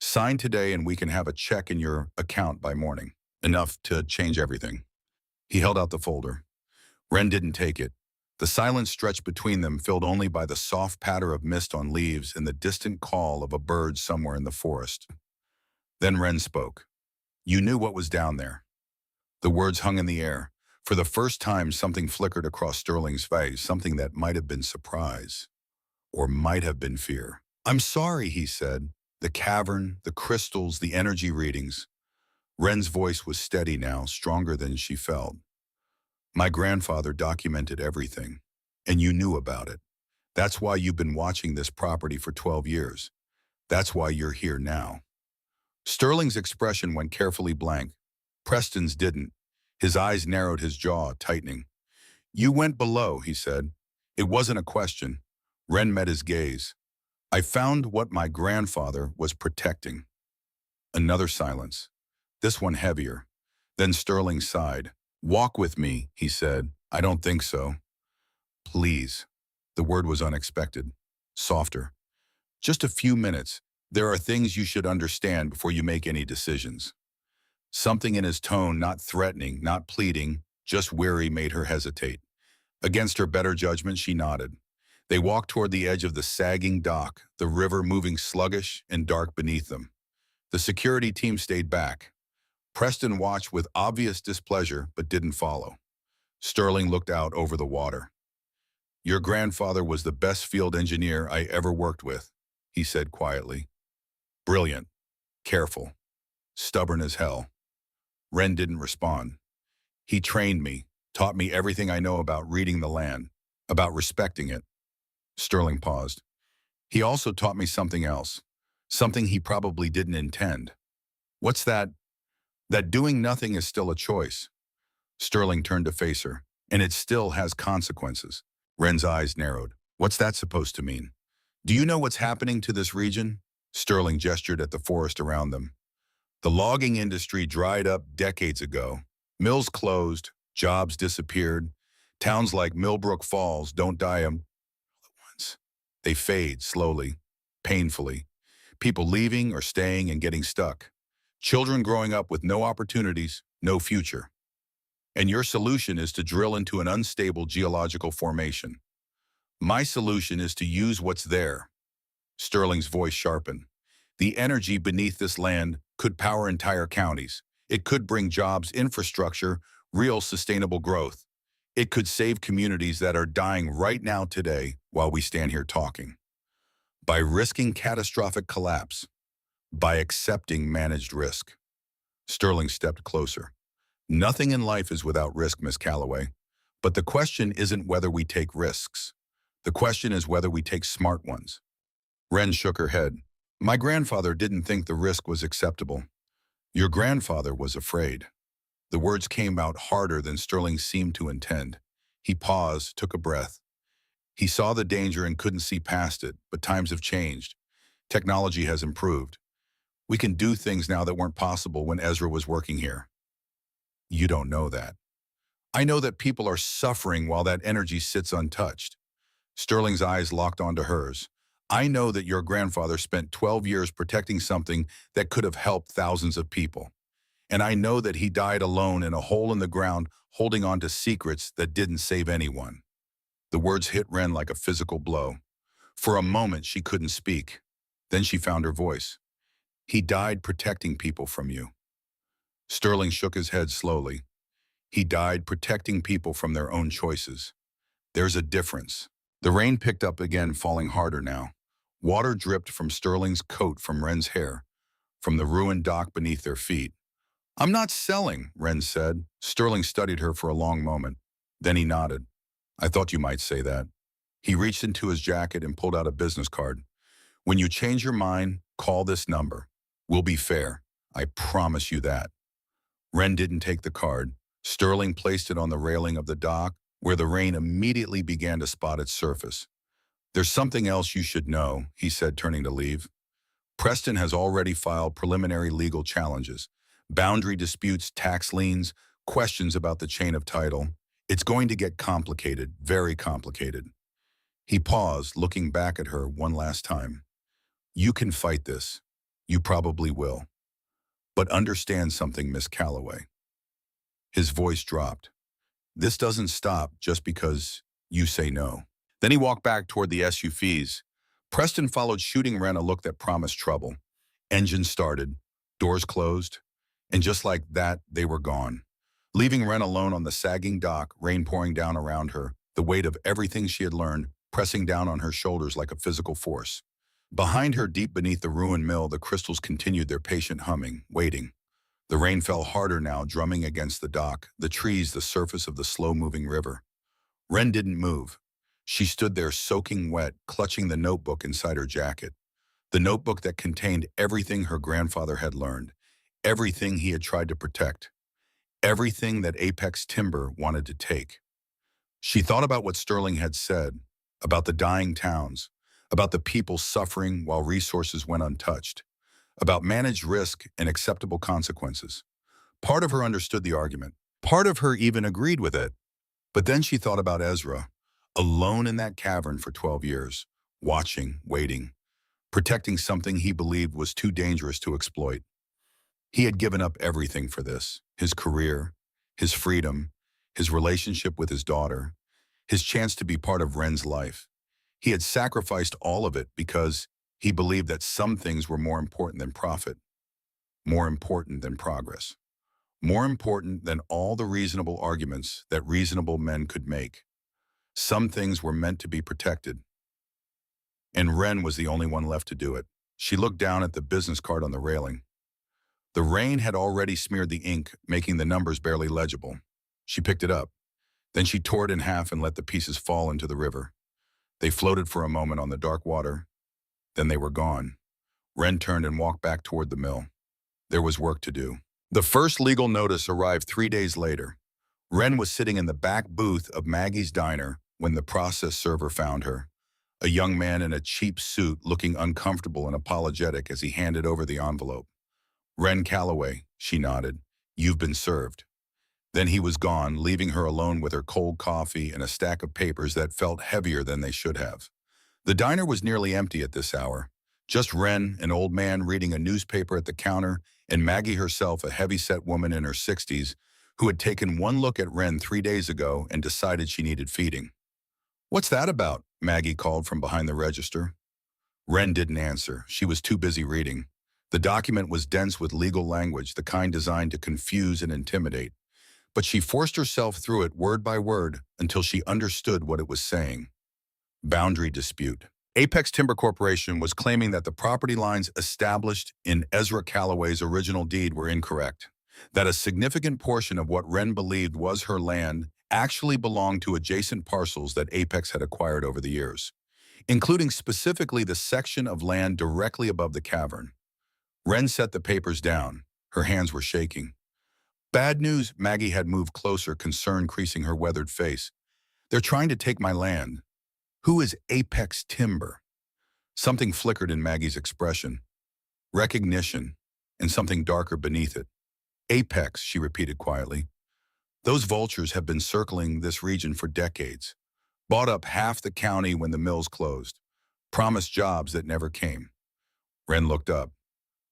Sign today and we can have a check in your account by morning. Enough to change everything. He held out the folder. Wren didn't take it. The silence stretched between them, filled only by the soft patter of mist on leaves and the distant call of a bird somewhere in the forest. Then Wren spoke. You knew what was down there. The words hung in the air. For the first time, something flickered across Sterling's face, something that might have been surprise, or might have been fear. I'm sorry, he said. The cavern, the crystals, the energy readings. Wren's voice was steady now, stronger than she felt. My grandfather documented everything, and you knew about it. That's why you've been watching this property for 12 years. That's why you're here now. Sterling's expression went carefully blank. Preston's didn't. His eyes narrowed, his jaw tightening. You went below, he said. It wasn't a question. Wren met his gaze. I found what my grandfather was protecting. Another silence, this one heavier. Then Sterling sighed. Walk with me, he said. I don't think so. Please. The word was unexpected, softer. Just a few minutes. There are things you should understand before you make any decisions. Something in his tone, not threatening, not pleading, just weary, made her hesitate. Against her better judgment, she nodded. They walked toward the edge of the sagging dock, the river moving sluggish and dark beneath them. The security team stayed back. Preston watched with obvious displeasure, but didn't follow. Sterling looked out over the water. Your grandfather was the best field engineer I ever worked with, he said quietly. Brilliant, careful, stubborn as hell. Wren didn't respond. He trained me, taught me everything I know about reading the land, about respecting it. Sterling paused. He also taught me something else, something he probably didn't intend. What's that? That doing nothing is still a choice. Sterling turned to face her. And it still has consequences. Wren's eyes narrowed. What's that supposed to mean? Do you know what's happening to this region? Sterling gestured at the forest around them. The logging industry dried up decades ago. Mills closed, jobs disappeared. Towns like Millbrook Falls don't die at once. They fade slowly, painfully. People leaving or staying and getting stuck. Children growing up with no opportunities, no future. And your solution is to drill into an unstable geological formation. My solution is to use what's there. Sterling's voice sharpened. The energy beneath this land could power entire counties. It could bring jobs, infrastructure, real sustainable growth. It could save communities that are dying right now today while we stand here talking. By risking catastrophic collapse, by accepting managed risk. Sterling stepped closer. Nothing in life is without risk, Miss Calloway. But the question isn't whether we take risks. The question is whether we take smart ones. Wren shook her head. My grandfather didn't think the risk was acceptable. Your grandfather was afraid. The words came out harder than Sterling seemed to intend. He paused, took a breath. He saw the danger and couldn't see past it, but times have changed. Technology has improved. We can do things now that weren't possible when Ezra was working here. You don't know that. I know that people are suffering while that energy sits untouched. Sterling's eyes locked onto hers. I know that your grandfather spent 12 years protecting something that could have helped thousands of people. And I know that he died alone in a hole in the ground, holding on to secrets that didn't save anyone. The words hit Wren like a physical blow. For a moment, she couldn't speak. Then she found her voice. He died protecting people from you. Sterling shook his head slowly. He died protecting people from their own choices. There's a difference. The rain picked up again, falling harder now. Water dripped from Sterling's coat, from Wren's hair, from the ruined dock beneath their feet. I'm not selling, Wren said. Sterling studied her for a long moment. Then he nodded. I thought you might say that. He reached into his jacket and pulled out a business card. When you change your mind, call this number. We'll be fair. I promise you that. Wren didn't take the card. Sterling placed it on the railing of the dock, where the rain immediately began to spot its surface. There's something else you should know, he said, turning to leave. Preston has already filed preliminary legal challenges, boundary disputes, tax liens, questions about the chain of title. It's going to get complicated, very complicated. He paused, looking back at her one last time. You can fight this. You probably will. But understand something, Miss Calloway. His voice dropped. This doesn't stop just because you say no. Then he walked back toward the SUVs. Preston followed, shooting Wren a look that promised trouble. Engines started, doors closed, and just like that, they were gone. Leaving Wren alone on the sagging dock, rain pouring down around her, the weight of everything she had learned pressing down on her shoulders like a physical force. Behind her, deep beneath the ruined mill, the crystals continued their patient humming, waiting. The rain fell harder now, drumming against the dock, the trees, the surface of the slow-moving river. Wren didn't move. She stood there soaking wet, clutching the notebook inside her jacket. The notebook that contained everything her grandfather had learned, everything he had tried to protect, everything that Apex Timber wanted to take. She thought about what Sterling had said, about the dying towns, about the people suffering while resources went untouched, about managed risk and acceptable consequences. Part of her understood the argument. Part of her even agreed with it. But then she thought about Ezra, alone in that cavern for 12 years, watching, waiting, protecting something he believed was too dangerous to exploit. He had given up everything for this, his career, his freedom, his relationship with his daughter, his chance to be part of Wren's life. He had sacrificed all of it because he believed that some things were more important than profit, more important than progress, more important than all the reasonable arguments that reasonable men could make. Some things were meant to be protected, and Wren was the only one left to do it. She looked down at the business card on the railing. The rain had already smeared the ink, making the numbers barely legible. She picked it up. Then she tore it in half and let the pieces fall into the river. They floated for a moment on the dark water. Then they were gone. Wren turned and walked back toward the mill. There was work to do. The first legal notice arrived 3 days later. Wren was sitting in the back booth of Maggie's diner when the process server found her. a young man in a cheap suit looking uncomfortable and apologetic as he handed over the envelope. "Ren Calloway," she nodded. "You've been served." Then he was gone, leaving her alone with her cold coffee and a stack of papers that felt heavier than they should have. The diner was nearly empty at this hour. Just Ren, an old man reading a newspaper at the counter, and Maggie herself, a heavy-set woman in her 60s, who had taken one look at Ren 3 days ago and decided she needed feeding. "What's that about?" Maggie called from behind the register. Ren didn't answer. She was too busy reading. The document was dense with legal language, the kind designed to confuse and intimidate. But she forced herself through it word by word until she understood what it was saying. Boundary dispute. Apex Timber Corporation was claiming that the property lines established in Ezra Calloway's original deed were incorrect, that a significant portion of what Ren believed was her land actually belonged to adjacent parcels that Apex had acquired over the years, including specifically the section of land directly above the cavern. Ren set the papers down. Her hands were shaking. "Bad news," Maggie had moved closer, concern creasing her weathered face. "They're trying to take my land." "Who is Apex Timber?" Something flickered in Maggie's expression. Recognition, and something darker beneath it. "Apex," she repeated quietly. "Those vultures have been circling this region for decades. Bought up half the county when the mills closed. Promised jobs that never came." Ren looked up.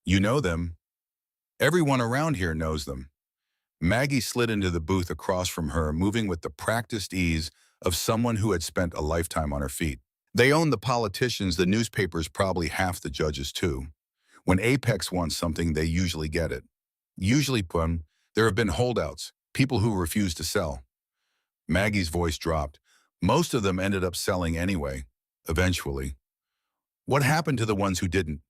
"You know them. Everyone around here knows them." Maggie slid into the booth across from her, moving with the practiced ease of someone who had spent a lifetime on her feet. "They own the politicians, the newspapers, probably half the judges too. When Apex wants something, they usually get it. Usually, Pun, there have been holdouts, people who refuse to sell." Maggie's voice dropped. "Most of them ended up selling anyway, eventually." "What happened to the ones who didn't?"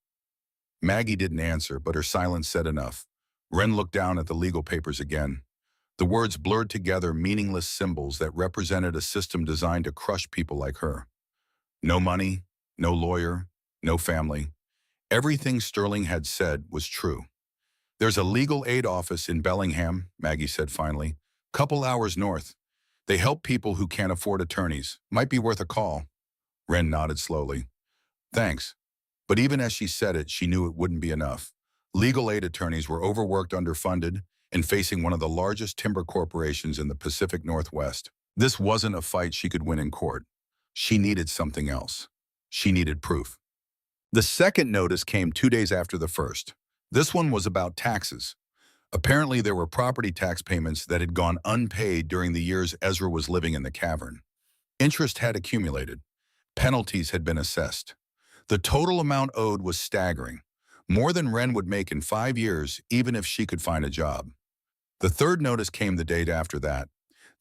Maggie didn't answer, but her silence said enough. Ren looked down at the legal papers again. The words blurred together, meaningless symbols that represented a system designed to crush people like her. No money, no lawyer, no family. Everything Sterling had said was true. "There's a legal aid office in Bellingham," Maggie said finally. "Couple hours north. They help people who can't afford attorneys. Might be worth a call." Ren nodded slowly. "Thanks." But even as she said it, she knew it wouldn't be enough. Legal aid attorneys were overworked, underfunded, and facing one of the largest timber corporations in the Pacific Northwest. This wasn't a fight she could win in court. She needed something else. She needed proof. The second notice came 2 days after the first. This one was about taxes. Apparently, there were property tax payments that had gone unpaid during the years Ezra was living in the cavern. Interest had accumulated. Penalties had been assessed. The total amount owed was staggering. More than Ren would make in 5 years, even if she could find a job. The third notice came the day after that.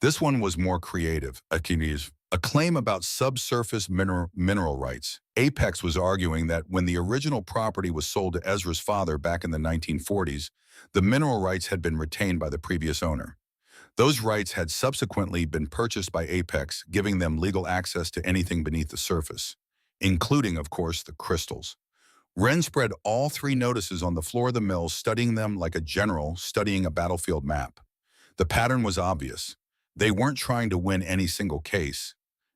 This one was more creative. A claim about subsurface mineral rights. Apex was arguing that when the original property was sold to Ezra's father back in the 1940s, the mineral rights had been retained by the previous owner. Those rights had subsequently been purchased by Apex, giving them legal access to anything beneath the surface, including, of course, the crystals. Ren spread all 3 notices on the floor of the mill, studying them like a general studying a battlefield map. The pattern was obvious. They weren't trying to win any single case.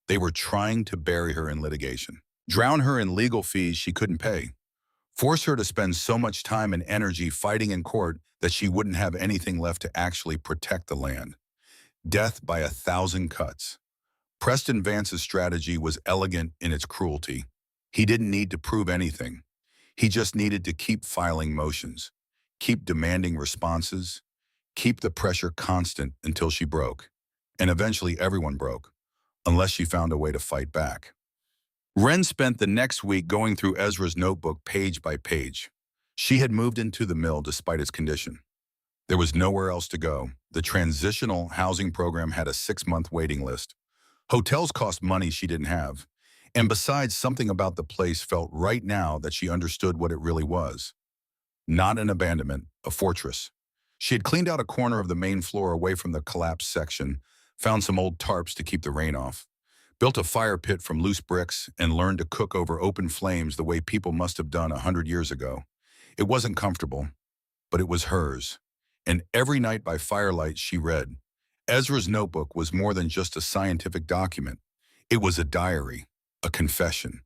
They were trying to bury her in litigation, drown her in legal fees she couldn't pay, force her to spend so much time and energy fighting in court that she wouldn't have anything left to actually protect the land. Death by 1,000 cuts. Preston Vance's strategy was elegant in its cruelty. He didn't need to prove anything. He just needed to keep filing motions, keep demanding responses, keep the pressure constant until she broke. And eventually everyone broke, unless she found a way to fight back. Ren spent the next week going through Ezra's notebook page by page. She had moved into the mill despite its condition. There was nowhere else to go. The transitional housing program had a 6-month waiting list. Hotels cost money she didn't have. And besides, something about the place felt right now that she understood what it really was. Not an abandonment, a fortress. She had cleaned out a corner of the main floor away from the collapsed section, found some old tarps to keep the rain off, built a fire pit from loose bricks, and learned to cook over open flames the way people must have done 100 years ago. It wasn't comfortable, but it was hers. And every night by firelight she read. Ezra's notebook was more than just a scientific document. It was a diary. A confession,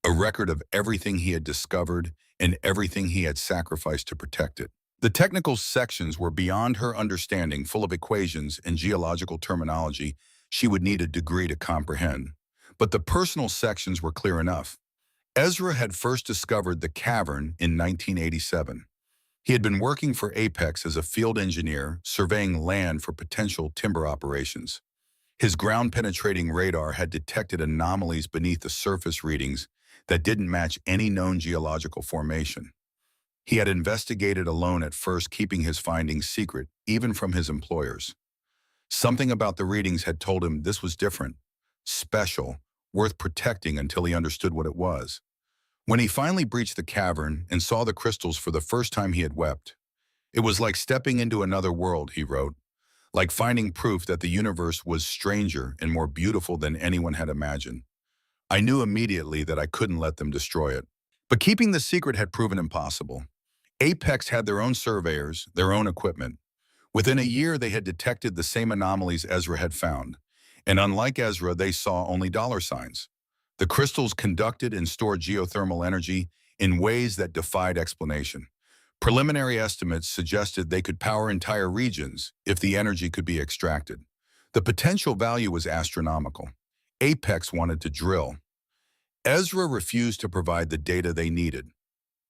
a record of everything he had discovered and everything he had sacrificed to protect it. The technical sections were beyond her understanding, full of equations and geological terminology she would need a degree to comprehend. But the personal sections were clear enough. Ezra had first discovered the cavern in 1987. He had been working for Apex as a field engineer, surveying land for potential timber operations. His ground-penetrating radar had detected anomalies beneath the surface readings that didn't match any known geological formation. He had investigated alone at first, keeping his findings secret, even from his employers. Something about the readings had told him this was different, special, worth protecting until he understood what it was. When he finally breached the cavern and saw the crystals for the first time, he had wept. It was like stepping into another world, he wrote, like finding proof that the universe was stranger and more beautiful than anyone had imagined. I knew immediately that I couldn't let them destroy it. But keeping the secret had proven impossible. Apex had their own surveyors, their own equipment. Within a year, they had detected the same anomalies Ezra had found. And unlike Ezra, they saw only dollar signs. The crystals conducted and stored geothermal energy in ways that defied explanation. Preliminary estimates suggested they could power entire regions if the energy could be extracted. The potential value was astronomical. Apex wanted to drill. Ezra refused to provide the data they needed.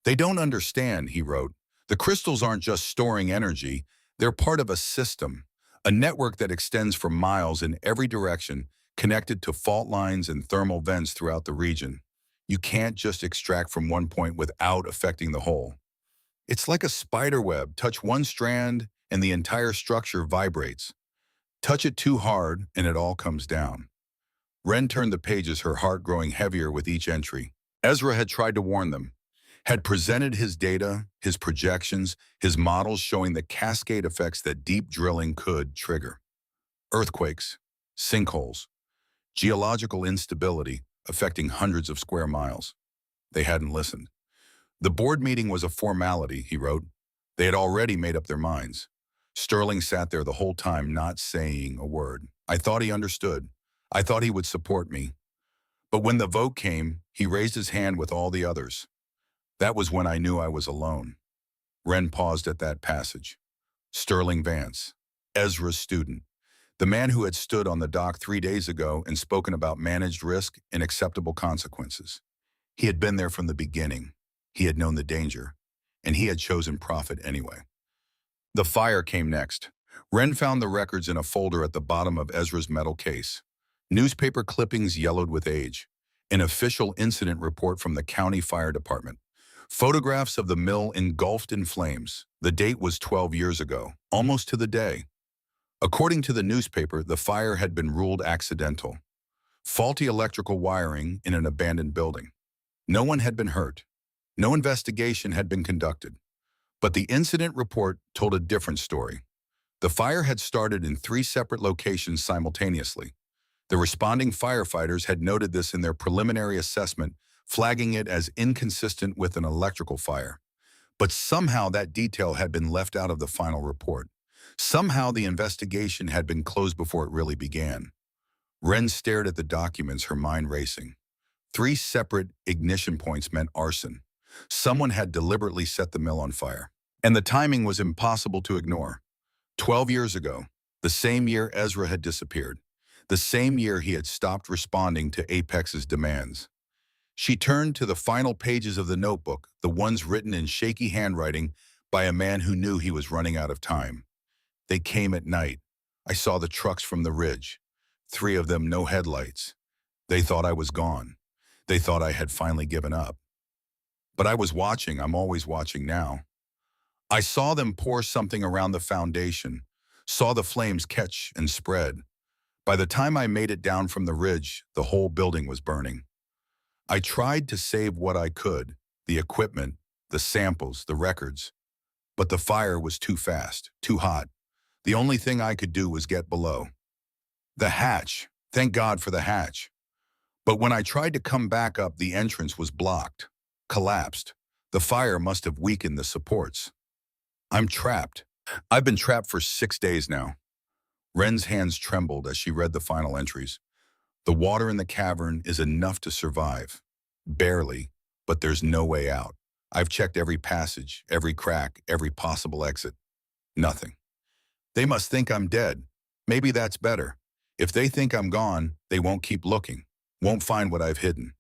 They don't understand, he wrote. The crystals aren't just storing energy, they're part of a system, a network that extends for miles in every direction, connected to fault lines and thermal vents throughout the region. You can't just extract from one point without affecting the whole. It's like a spider web. Touch one strand and the entire structure vibrates. Touch it too hard and it all comes down. Wren turned the pages, her heart growing heavier with each entry. Ezra had tried to warn them, had presented his data, his projections, his models showing the cascade effects that deep drilling could trigger. Earthquakes, sinkholes, geological instability affecting hundreds of square miles. They hadn't listened. The board meeting was a formality, he wrote. They had already made up their minds. Sterling sat there the whole time, not saying a word. I thought he understood. I thought he would support me. But when the vote came, he raised his hand with all the others. That was when I knew I was alone. Wren paused at that passage. Sterling Vance, Ezra's student, the man who had stood on the dock 3 days ago and spoken about managed risk and acceptable consequences. He had been there from the beginning. He had known the danger, and he had chosen profit anyway. The fire came next. Wren found the records in a folder at the bottom of Ezra's metal case. Newspaper clippings yellowed with age. An official incident report from the county fire department. Photographs of the mill engulfed in flames. The date was 12 years ago, almost to the day. According to the newspaper, the fire had been ruled accidental. Faulty electrical wiring in an abandoned building. No one had been hurt. No investigation had been conducted. But the incident report told a different story. The fire had started in 3 separate locations simultaneously. The responding firefighters had noted this in their preliminary assessment, flagging it as inconsistent with an electrical fire. But somehow that detail had been left out of the final report. Somehow the investigation had been closed before it really began. Wren stared at the documents, her mind racing. 3 separate ignition points meant arson. Someone had deliberately set the mill on fire. And the timing was impossible to ignore. 12 years ago, the same year Ezra had disappeared. The same year he had stopped responding to Apex's demands. She turned to the final pages of the notebook, the ones written in shaky handwriting by a man who knew he was running out of time. They came at night. I saw the trucks from the ridge. 3 of them, no headlights. They thought I was gone. They thought I had finally given up. But I was watching. I'm always watching now. I saw them pour something around the foundation, saw the flames catch and spread. By the time I made it down from the ridge, the whole building was burning. I tried to save what I could, the equipment, the samples, the records. But the fire was too fast, too hot. The only thing I could do was get below. The hatch. Thank God for the hatch. But when I tried to come back up, the entrance was blocked, collapsed. The fire must have weakened the supports. I'm trapped. I've been trapped for 6 days now. Wren's hands trembled as she read the final entries. The water in the cavern is enough to survive. Barely, but there's no way out. I've checked every passage, every crack, every possible exit. Nothing. They must think I'm dead. Maybe that's better. If they think I'm gone, they won't keep looking, won't find what I've hidden.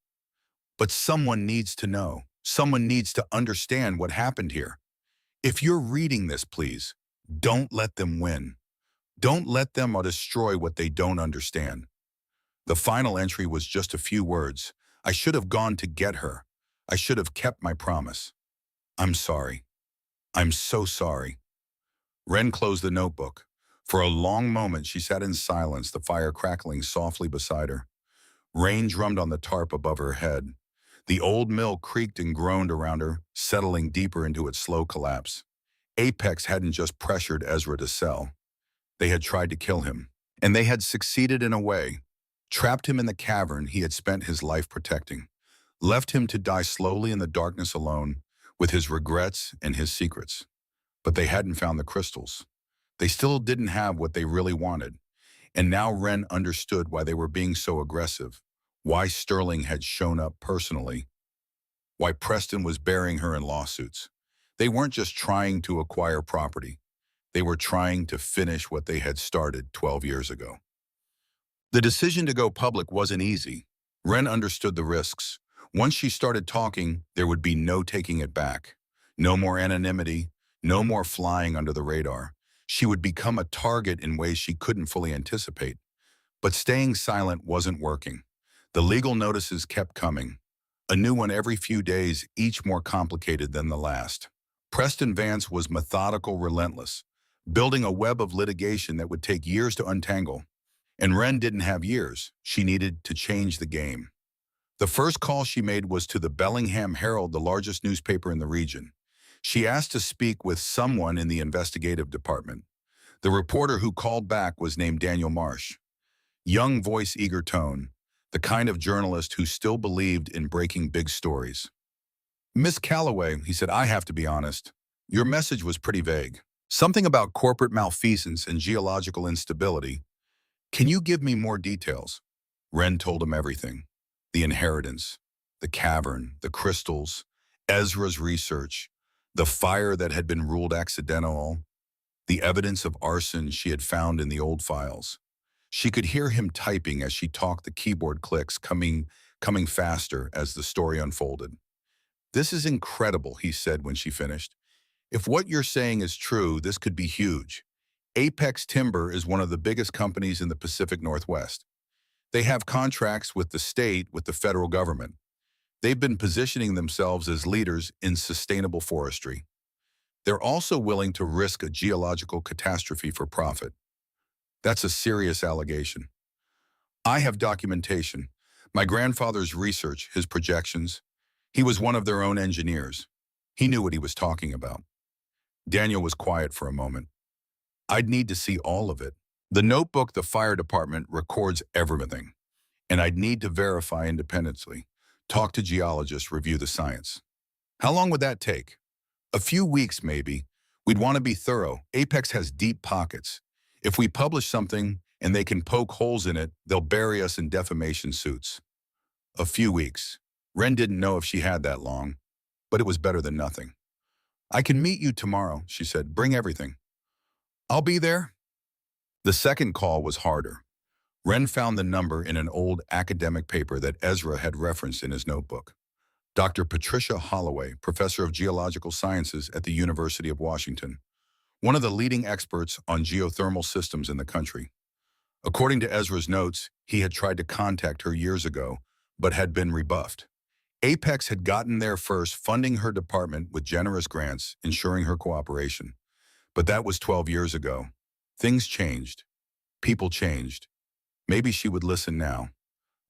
But someone needs to know. Someone needs to understand what happened here. If you're reading this, please, don't let them win. Don't let them destroy what they don't understand. The final entry was just a few words. I should have gone to get her. I should have kept my promise. I'm sorry. I'm so sorry. Wren closed the notebook. For a long moment, she sat in silence, the fire crackling softly beside her. Rain drummed on the tarp above her head. The old mill creaked and groaned around her, settling deeper into its slow collapse. Apex hadn't just pressured Ezra to sell. They had tried to kill him. And they had succeeded in a way. Trapped him in the cavern he had spent his life protecting. Left him to die slowly in the darkness alone, with his regrets and his secrets. But they hadn't found the crystals. They still didn't have what they really wanted. And now Wren understood why they were being so aggressive, why Sterling had shown up personally, why Preston was burying her in lawsuits. They weren't just trying to acquire property. They were trying to finish what they had started 12 years ago. The decision to go public wasn't easy. Wren understood the risks. Once she started talking, there would be no taking it back. No more anonymity, no more flying under the radar. She would become a target in ways she couldn't fully anticipate. But staying silent wasn't working. The legal notices kept coming. A new one every few days, each more complicated than the last. Preston Vance was methodical, relentless, building a web of litigation that would take years to untangle. And Wren didn't have years. She needed to change the game. The first call she made was to the Bellingham Herald, the largest newspaper in the region. She asked to speak with someone in the investigative department. The reporter who called back was named Daniel Marsh. Young voice, eager tone, the kind of journalist who still believed in breaking big stories. Miss Calloway, he said, I have to be honest. Your message was pretty vague. Something about corporate malfeasance and geological instability. Can you give me more details? Wren told him everything. The inheritance, the cavern, the crystals, Ezra's research, the fire that had been ruled accidental, the evidence of arson she had found in the old files. She could hear him typing as she talked, the keyboard clicks coming faster as the story unfolded. This is incredible, he said when she finished. If what you're saying is true, this could be huge. Apex Timber is one of the biggest companies in the Pacific Northwest. They have contracts with the state, with the federal government. They've been positioning themselves as leaders in sustainable forestry. They're also willing to risk a geological catastrophe for profit. That's a serious allegation. I have documentation. My grandfather's research, his projections. He was one of their own engineers. He knew what he was talking about. Daniel was quiet for a moment. I'd need to see all of it. The notebook, the fire department records everything. And I'd need to verify independently. Talk to geologists, review the science. How long would that take? A few weeks, maybe. We'd want to be thorough. Apex has deep pockets. If we publish something and they can poke holes in it, they'll bury us in defamation suits. A few weeks. Wren didn't know if she had that long, but it was better than nothing. I can meet you tomorrow, she said. Bring everything. I'll be there. The second call was harder. Wren found the number in an old academic paper that Ezra had referenced in his notebook. Dr. Patricia Holloway, professor of geological sciences at the University of Washington, one of the leading experts on geothermal systems in the country. According to Ezra's notes, he had tried to contact her years ago, but had been rebuffed. Apex had gotten there first, funding her department with generous grants, ensuring her cooperation. But that was 12 years ago. Things changed. People changed. Maybe she would listen now.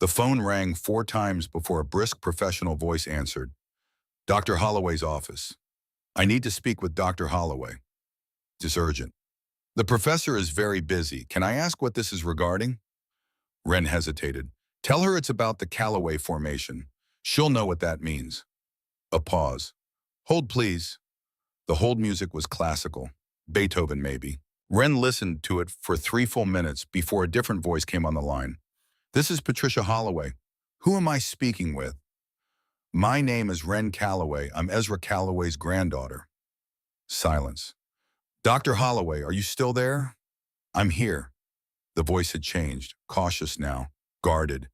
The phone rang 4 times before a brisk professional voice answered. Dr. Holloway's office. I need to speak with Dr. Holloway. It's urgent. The professor is very busy. Can I ask what this is regarding? Wren hesitated. Tell her it's about the Calloway Formation. She'll know what that means. A pause. Hold, please. The hold music was classical. Beethoven, maybe. Wren listened to it for 3 full minutes before a different voice came on the line. This is Patricia Holloway. Who am I speaking with? My name is Wren Calloway. I'm Ezra Calloway's granddaughter. Silence. Dr. Holloway, are you still there? I'm here. The voice had changed, cautious now, guarded.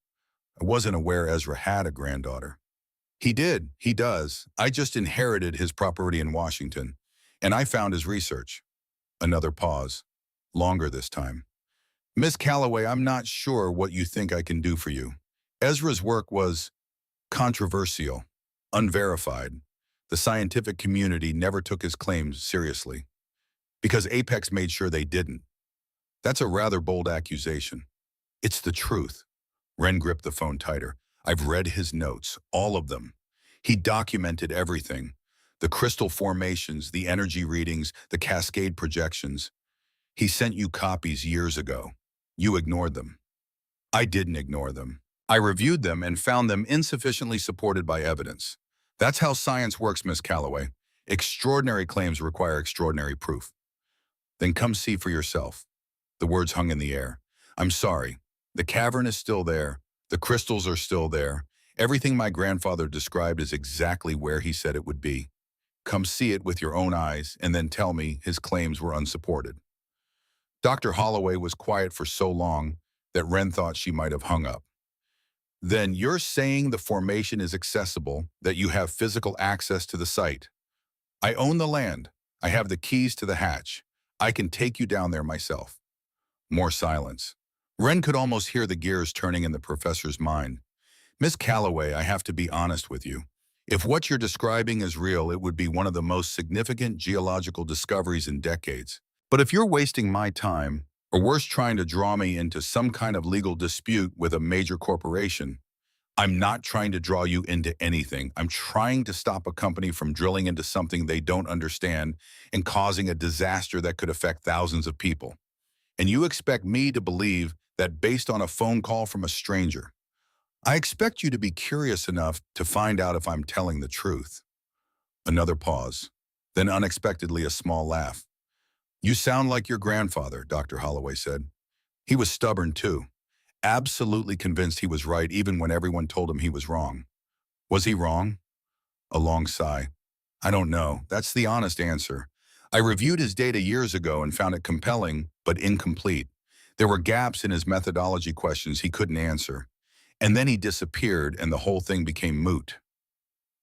I wasn't aware Ezra had a granddaughter. He did. He does. I just inherited his property in Washington, and I found his research. Another pause. Longer this time. Miss Calloway, I'm not sure what you think I can do for you. Ezra's work was controversial, unverified. The scientific community never took his claims seriously, because Apex made sure they didn't. That's a rather bold accusation. It's the truth. Wren gripped the phone tighter. I've read his notes, all of them. He documented everything. The crystal formations, the energy readings, the cascade projections. He sent you copies years ago. You ignored them. I didn't ignore them. I reviewed them and found them insufficiently supported by evidence. That's how science works, Miss Calloway. Extraordinary claims require extraordinary proof. Then come see for yourself. The words hung in the air. I'm sorry. The cavern is still there. The crystals are still there. Everything my grandfather described is exactly where he said it would be. Come see it with your own eyes and then tell me his claims were unsupported. Dr. Holloway was quiet for so long that Wren thought she might have hung up. Then you're saying the formation is accessible, that you have physical access to the site. I own the land. I have the keys to the hatch. I can take you down there myself. More silence. Wren could almost hear the gears turning in the professor's mind. Miss Calloway, I have to be honest with you. If what you're describing is real, it would be one of the most significant geological discoveries in decades. But if you're wasting my time, or worse, trying to draw me into some kind of legal dispute with a major corporation, I'm not trying to draw you into anything. I'm trying to stop a company from drilling into something they don't understand and causing a disaster that could affect thousands of people. And you expect me to believe that based on a phone call from a stranger. I expect you to be curious enough to find out if I'm telling the truth. Another pause, then unexpectedly a small laugh. You sound like your grandfather, Dr. Holloway said. He was stubborn too, absolutely convinced he was right even when everyone told him he was wrong. Was he wrong? A long sigh. I don't know. That's the honest answer. I reviewed his data years ago and found it compelling, but incomplete. There were gaps in his methodology questions he couldn't answer. And then he disappeared and the whole thing became moot.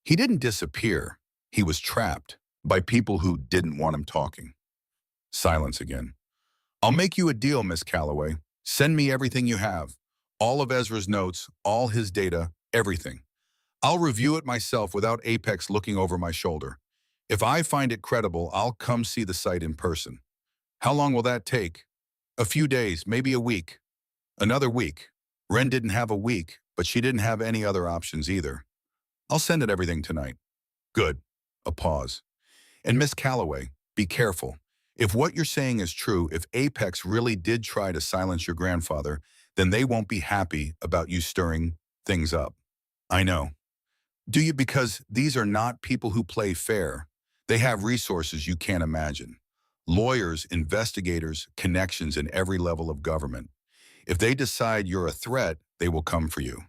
He didn't disappear. He was trapped by people who didn't want him talking. Silence again. I'll make you a deal, Miss Calloway. Send me everything you have. All of Ezra's notes, all his data, everything. I'll review it myself without Apex looking over my shoulder. If I find it credible, I'll come see the site in person. How long will that take? A few days, maybe a week. Another week. Wren didn't have a week, but she didn't have any other options either. I'll send it everything tonight. Good. A pause. And Miss Calloway, be careful. If what you're saying is true, if Apex really did try to silence your grandfather, then they won't be happy about you stirring things up. I know. Do you? Because these are not people who play fair. They have resources you can't imagine. Lawyers, investigators, connections in every level of government. If they decide you're a threat, they will come for you.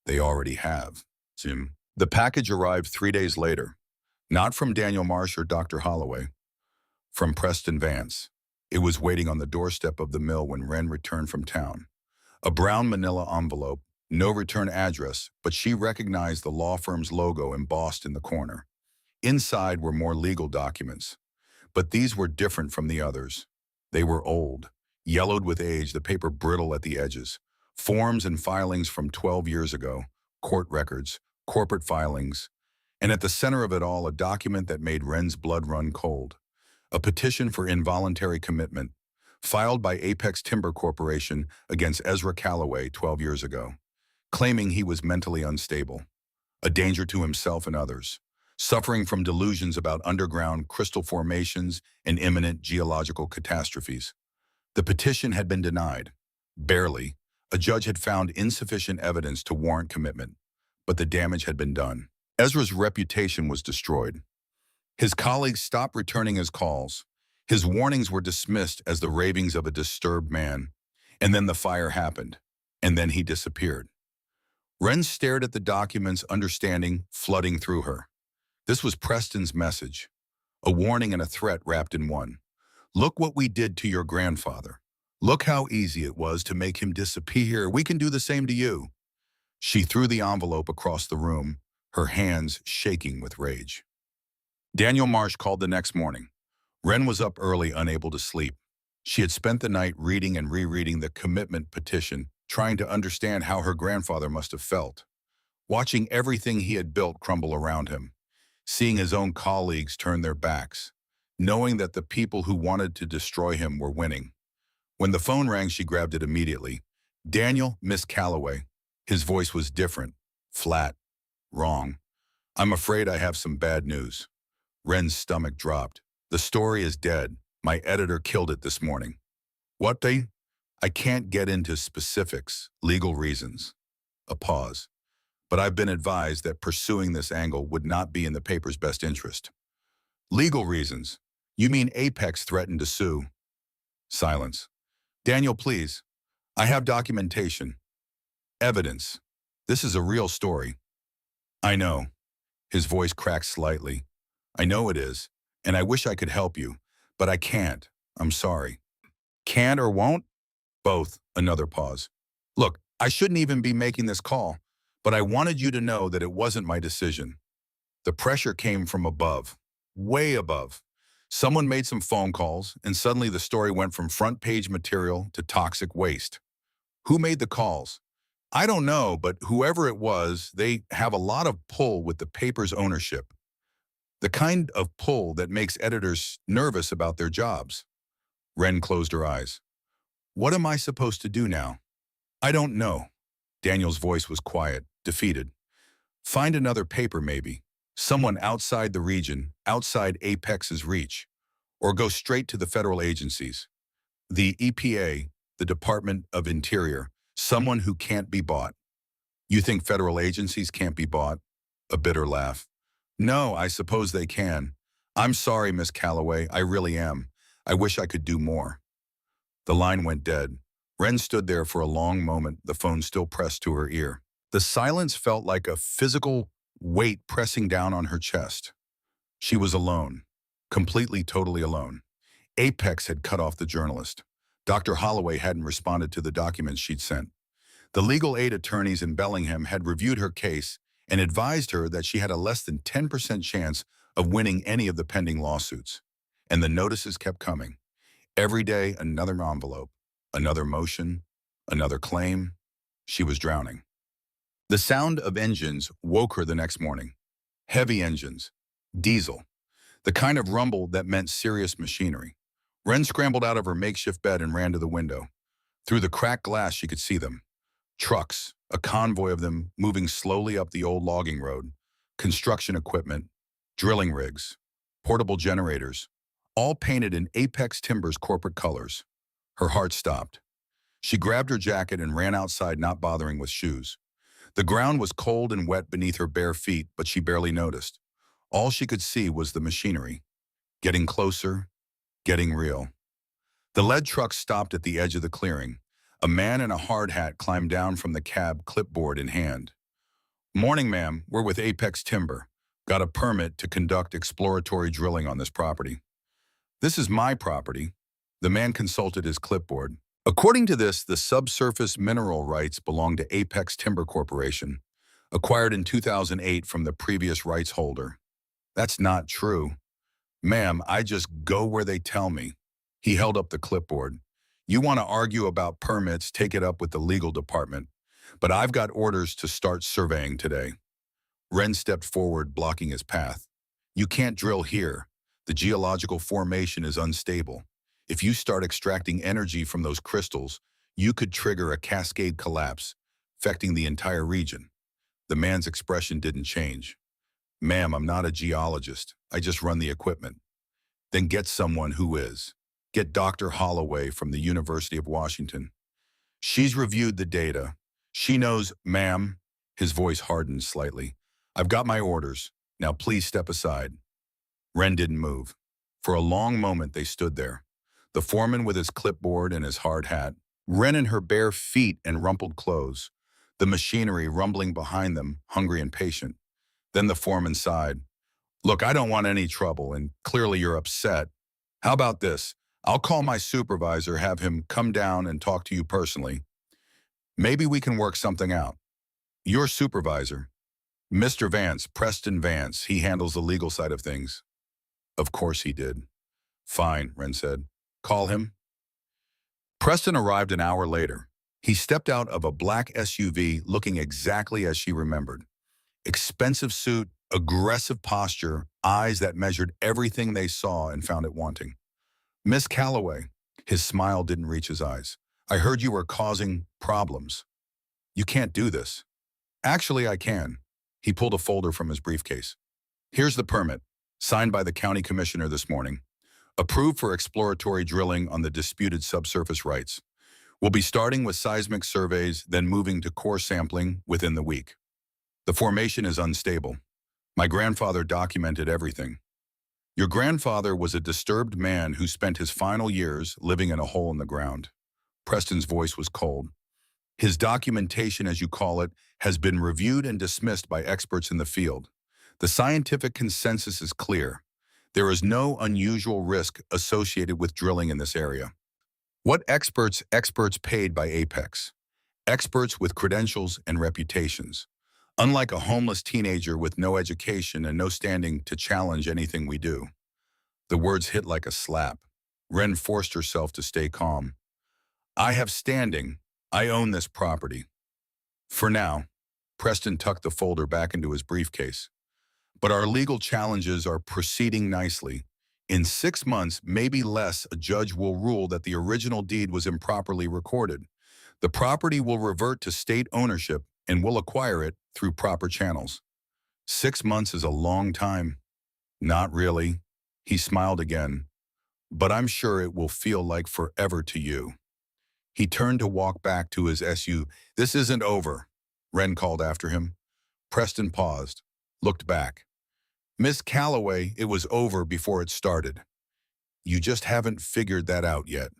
They already have. Jim. The package arrived 3 days later. Not from Daniel Marsh or Dr. Holloway. From Preston Vance. It was waiting on the doorstep of the mill when Wren returned from town. A brown manila envelope, no return address, but she recognized the law firm's logo embossed in the corner. Inside were more legal documents. But these were different from the others. They were old, yellowed with age, the paper brittle at the edges. Forms and filings from 12 years ago, court records, corporate filings, and at the center of it all, a document that made Wren's blood run cold. A petition for involuntary commitment, filed by Apex Timber Corporation against Ezra Calloway 12 years ago, claiming he was mentally unstable, a danger to himself and others, suffering from delusions about underground crystal formations and imminent geological catastrophes. The petition had been denied. Barely. A judge had found insufficient evidence to warrant commitment, but the damage had been done. Ezra's reputation was destroyed. His colleagues stopped returning his calls. His warnings were dismissed as the ravings of a disturbed man. And then the fire happened. and then he disappeared. Wren stared at the documents, understanding flooding through her. This was Preston's message, a warning and a threat wrapped in one. Look what we did to your grandfather. Look how easy it was to make him disappear. We can do the same to you. She threw the envelope across the room, her hands shaking with rage. Daniel Marsh called the next morning. Wren was up early, unable to sleep. She had spent the night reading and rereading the commitment petition, trying to understand how her grandfather must have felt. Watching everything he had built crumble around him, seeing his own colleagues turn their backs, knowing that the people who wanted to destroy him were winning. When the phone rang, she grabbed it immediately. Daniel, Miss Calloway. His voice was different, flat, wrong. I'm afraid I have some bad news. Wren's stomach dropped. The story is dead. My editor killed it this morning. What they? I can't get into specifics, legal reasons. A pause. But I've been advised that pursuing this angle would not be in the paper's best interest. Legal reasons? You mean Apex threatened to sue? Silence. Daniel, please. I have documentation. Evidence. This is a real story. I know. His voice cracked slightly. I know it is, and I wish I could help you, but I can't. I'm sorry. Can't or won't? Both. Another pause. Look, I shouldn't even be making this call, but I wanted you to know that it wasn't my decision. The pressure came from above, way above. Someone made some phone calls, and suddenly the story went from front-page material to toxic waste. Who made the calls? I don't know, but whoever it was, they have a lot of pull with the paper's ownership. The kind of pull that makes editors nervous about their jobs. Wren closed her eyes. What am I supposed to do now? I don't know. Daniel's voice was quiet, defeated. Find another paper, maybe. Someone outside the region, outside Apex's reach. Or go straight to the federal agencies. The EPA, the Department of Interior, someone who can't be bought. You think federal agencies can't be bought? A bitter laugh. No, I suppose they can. I'm sorry, Miss Calloway, I really am. I wish I could do more. The line went dead. Wren stood there for a long moment, the phone still pressed to her ear. The silence felt like a physical weight pressing down on her chest. She was alone. Completely, totally alone. Apex had cut off the journalist. Dr. Holloway hadn't responded to the documents she'd sent. The legal aid attorneys in Bellingham had reviewed her case and advised her that she had a less than 10% chance of winning any of the pending lawsuits. And the notices kept coming. Every day, another envelope, another motion, another claim. She was drowning. The sound of engines woke her the next morning. Heavy engines. Diesel. The kind of rumble that meant serious machinery. Wren scrambled out of her makeshift bed and ran to the window. Through the cracked glass, she could see them. Trucks, a convoy of them moving slowly up the old logging road. Construction equipment, drilling rigs, portable generators, all painted in Apex Timber's corporate colors. Her heart stopped. She grabbed her jacket and ran outside, not bothering with shoes. The ground was cold and wet beneath her bare feet, but she barely noticed. All she could see was the machinery. Getting closer, getting real. The lead truck stopped at the edge of the clearing. A man in a hard hat climbed down from the cab, clipboard in hand. Morning, ma'am. We're with Apex Timber. Got a permit to conduct exploratory drilling on this property. This is my property. The man consulted his clipboard. According to this, the subsurface mineral rights belong to Apex Timber Corporation, acquired in 2008 from the previous rights holder. That's not true. Ma'am, I just go where they tell me. He held up the clipboard. You want to argue about permits, take it up with the legal department. But I've got orders to start surveying today. Wren stepped forward, blocking his path. You can't drill here. The geological formation is unstable. If you start extracting energy from those crystals, you could trigger a cascade collapse, affecting the entire region. The man's expression didn't change. Ma'am, I'm not a geologist. I just run the equipment. Then get someone who is. Get Dr. Holloway from the University of Washington. She's reviewed the data. She knows, ma'am. His voice hardened slightly. I've got my orders. Now please step aside. Wren didn't move. For a long moment they stood there. The foreman with his clipboard and his hard hat. Wren in her bare feet and rumpled clothes, the machinery rumbling behind them, hungry and patient. Then the foreman sighed. Look, I don't want any trouble, and clearly you're upset. How about this? I'll call my supervisor, have him come down and talk to you personally. Maybe we can work something out. Your supervisor, Mr. Vance, Preston Vance, he handles the legal side of things. Of course he did. Fine, Wren said. Call him. Preston arrived an hour later. He stepped out of a black SUV looking exactly as she remembered. Expensive suit, aggressive posture, eyes that measured everything they saw and found it wanting. Miss Calloway, his smile didn't reach his eyes. I heard you were causing problems. You can't do this. Actually, I can. He pulled a folder from his briefcase. Here's the permit, signed by the county commissioner this morning. Approved for exploratory drilling on the disputed subsurface rights. We'll be starting with seismic surveys, then moving to core sampling within the week. The formation is unstable. My grandfather documented everything. Your grandfather was a disturbed man who spent his final years living in a hole in the ground. Preston's voice was cold. His documentation, as you call it, has been reviewed and dismissed by experts in the field. The scientific consensus is clear. There is no unusual risk associated with drilling in this area. What experts? Experts paid by Apex. Experts with credentials and reputations. Unlike a homeless teenager with no education and no standing to challenge anything we do. The words hit like a slap. Wren forced herself to stay calm. I have standing. I own this property. For now, Preston tucked the folder back into his briefcase. But our legal challenges are proceeding nicely. In 6 months, maybe less, a judge will rule that the original deed was improperly recorded. The property will revert to state ownership and we'll acquire it through proper channels. 6 months is a long time. Not really. He smiled again. But I'm sure it will feel like forever to you. He turned to walk back to his SUV. This isn't over, Wren called after him. Preston paused, looked back. Miss Calloway, it was over before it started. You just haven't figured that out yet.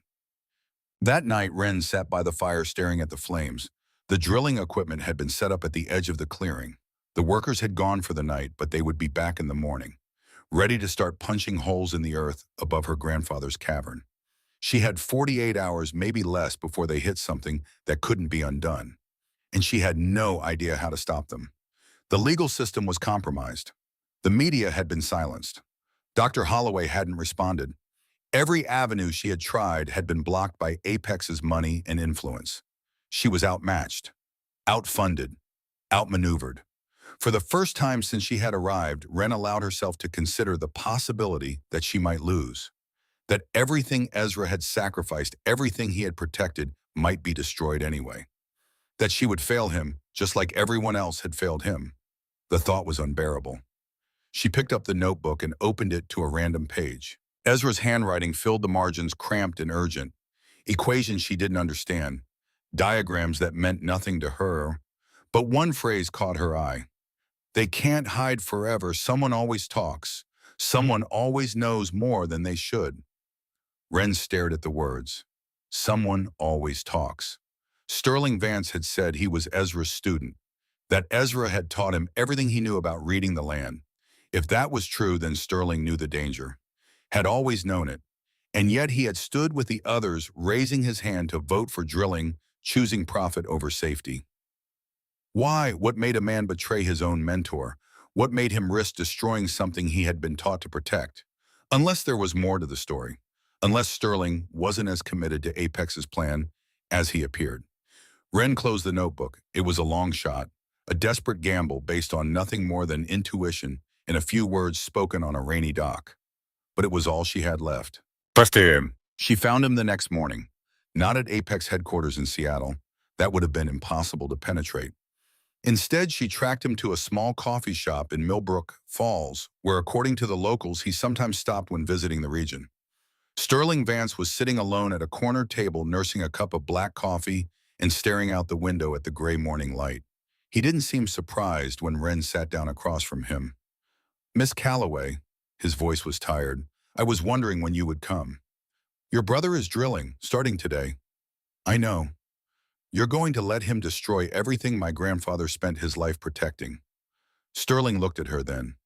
That night, Wren sat by the fire staring at the flames. The drilling equipment had been set up at the edge of the clearing. The workers had gone for the night, but they would be back in the morning, ready to start punching holes in the earth above her grandfather's cavern. She had 48 hours, maybe less, before they hit something that couldn't be undone. And she had no idea how to stop them. The legal system was compromised. The media had been silenced. Dr. Holloway hadn't responded. Every avenue she had tried had been blocked by Apex's money and influence. She was outmatched, outfunded, outmaneuvered. For the first time since she had arrived, Wren allowed herself to consider the possibility that she might lose. That everything Ezra had sacrificed, everything he had protected, might be destroyed anyway. That she would fail him, just like everyone else had failed him. The thought was unbearable. She picked up the notebook and opened it to a random page. Ezra's handwriting filled the margins, cramped and urgent. Equations she didn't understand. Diagrams that meant nothing to her. But one phrase caught her eye. They can't hide forever. Someone always talks. Someone always knows more than they should. Wren stared at the words. Someone always talks. Sterling Vance had said he was Ezra's student. That Ezra had taught him everything he knew about reading the land. If that was true, then Sterling knew the danger. Had always known it. And yet he had stood with the others, raising his hand to vote for drilling, choosing profit over safety. Why? What made a man betray his own mentor? What made him risk destroying something he had been taught to protect? Unless there was more to the story. Unless Sterling wasn't as committed to Apex's plan as he appeared. Wren closed the notebook. It was a long shot, a desperate gamble based on nothing more than intuition and a few words spoken on a rainy dock. But it was all she had left. Preston. She found him the next morning, not at Apex headquarters in Seattle. That would have been impossible to penetrate. Instead, she tracked him to a small coffee shop in Millbrook Falls, where, according to the locals, he sometimes stopped when visiting the region. Sterling Vance was sitting alone at a corner table, nursing a cup of black coffee and staring out the window at the gray morning light. He didn't seem surprised when Wren sat down across from him. Miss Calloway, his voice was tired, I was wondering when you would come. Your brother is drilling, starting today. I know. You're going to let him destroy everything my grandfather spent his life protecting. Sterling looked at her then,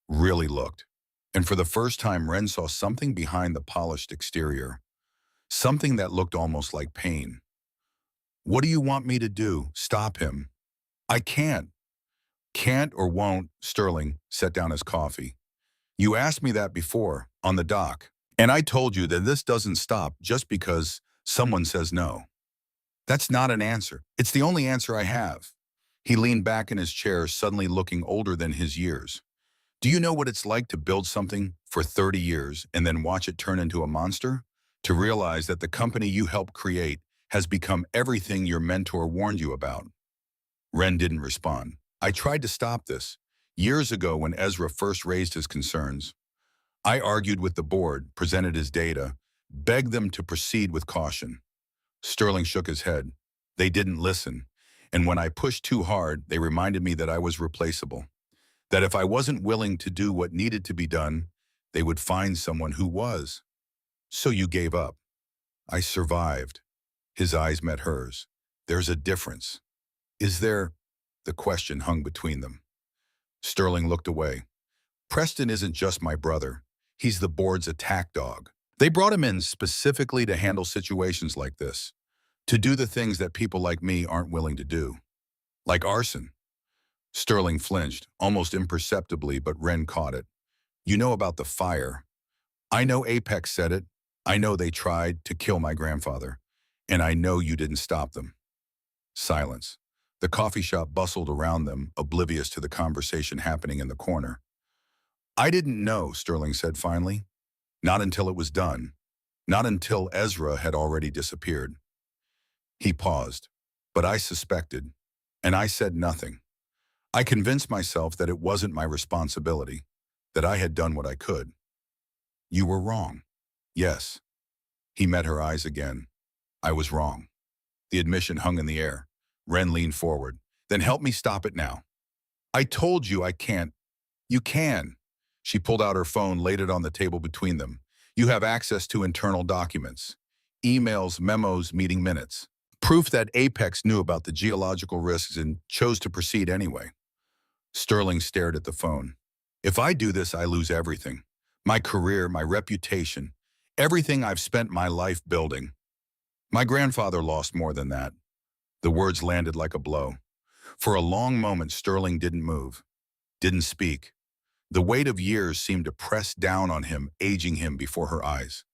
really looked. And for the first time, Wren saw something behind the polished exterior, something that looked almost like pain. What do you want me to do? Stop him. I can't. Can't or won't, Sterling set down his coffee. You asked me that before, on the dock. And I told you that this doesn't stop just because someone says no. That's not an answer. It's the only answer I have. He leaned back in his chair, suddenly looking older than his years. Do you know what it's like to build something for 30 years and then watch it turn into a monster? To realize that the company you helped create has become everything your mentor warned you about? Wren didn't respond. I tried to stop this. Years ago when Ezra first raised his concerns, I argued with the board, presented his data, begged them to proceed with caution. Sterling shook his head. They didn't listen. And when I pushed too hard, they reminded me that I was replaceable. That if I wasn't willing to do what needed to be done, they would find someone who was. So you gave up. I survived. His eyes met hers. There's a difference. Is there? The question hung between them. Sterling looked away. Preston isn't just my brother. He's the board's attack dog. They brought him in specifically to handle situations like this, to do the things that people like me aren't willing to do. Like arson. Sterling flinched, almost imperceptibly, but Wren caught it. You know about the fire. I know Apex said it. I know they tried to kill my grandfather. And I know you didn't stop them. Silence. The coffee shop bustled around them, oblivious to the conversation happening in the corner. I didn't know, Sterling said finally. Not until it was done. Not until Ezra had already disappeared. He paused. But I suspected. And I said nothing. I convinced myself that it wasn't my responsibility, that I had done what I could. You were wrong. Yes. He met her eyes again. I was wrong. The admission hung in the air. Wren leaned forward. Then help me stop it now. I told you I can't. You can. She pulled out her phone, laid it on the table between them. You have access to internal documents. Emails, memos, meeting minutes. Proof that Apex knew about the geological risks and chose to proceed anyway. Sterling stared at the phone. If I do this, I lose everything. My career, my reputation, everything I've spent my life building. My grandfather lost more than that. The words landed like a blow. For a long moment, Sterling didn't move, didn't speak. The weight of years seemed to press down on him, aging him before her eyes.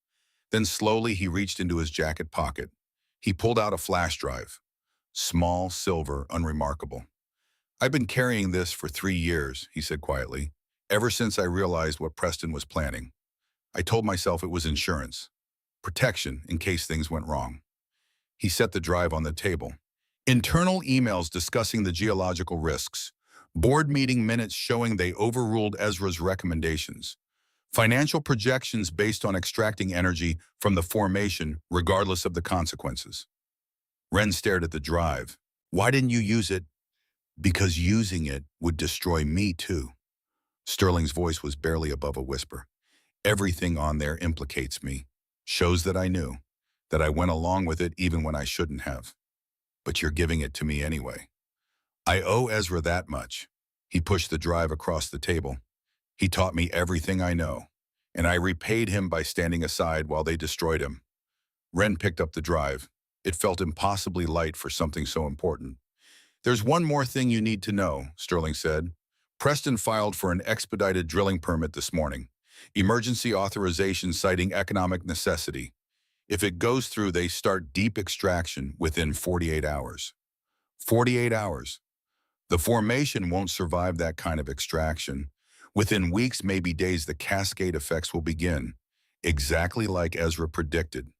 Then slowly he reached into his jacket pocket. He pulled out a flash drive. Small, silver, unremarkable. I've been carrying this for 3 years, he said quietly, ever since I realized what Preston was planning. I told myself it was insurance, protection in case things went wrong. He set the drive on the table. Internal emails discussing the geological risks. Board meeting minutes showing they overruled Ezra's recommendations. Financial projections based on extracting energy from the formation regardless of the consequences. Wren stared at the drive. Why didn't you use it? Because using it would destroy me too. Sterling's voice was barely above a whisper. Everything on there implicates me. Shows that I knew. That I went along with it even when I shouldn't have. But you're giving it to me anyway. I owe Ezra that much. He pushed the drive across the table. He taught me everything I know, and I repaid him by standing aside while they destroyed him. Wren picked up the drive. It felt impossibly light for something so important. There's one more thing you need to know, Sterling said. Preston filed for an expedited drilling permit this morning. Emergency authorization citing economic necessity. If it goes through, they start deep extraction within 48 hours. 48 hours. The formation won't survive that kind of extraction. Within weeks, maybe days, the cascade effects will begin, exactly like Ezra predicted.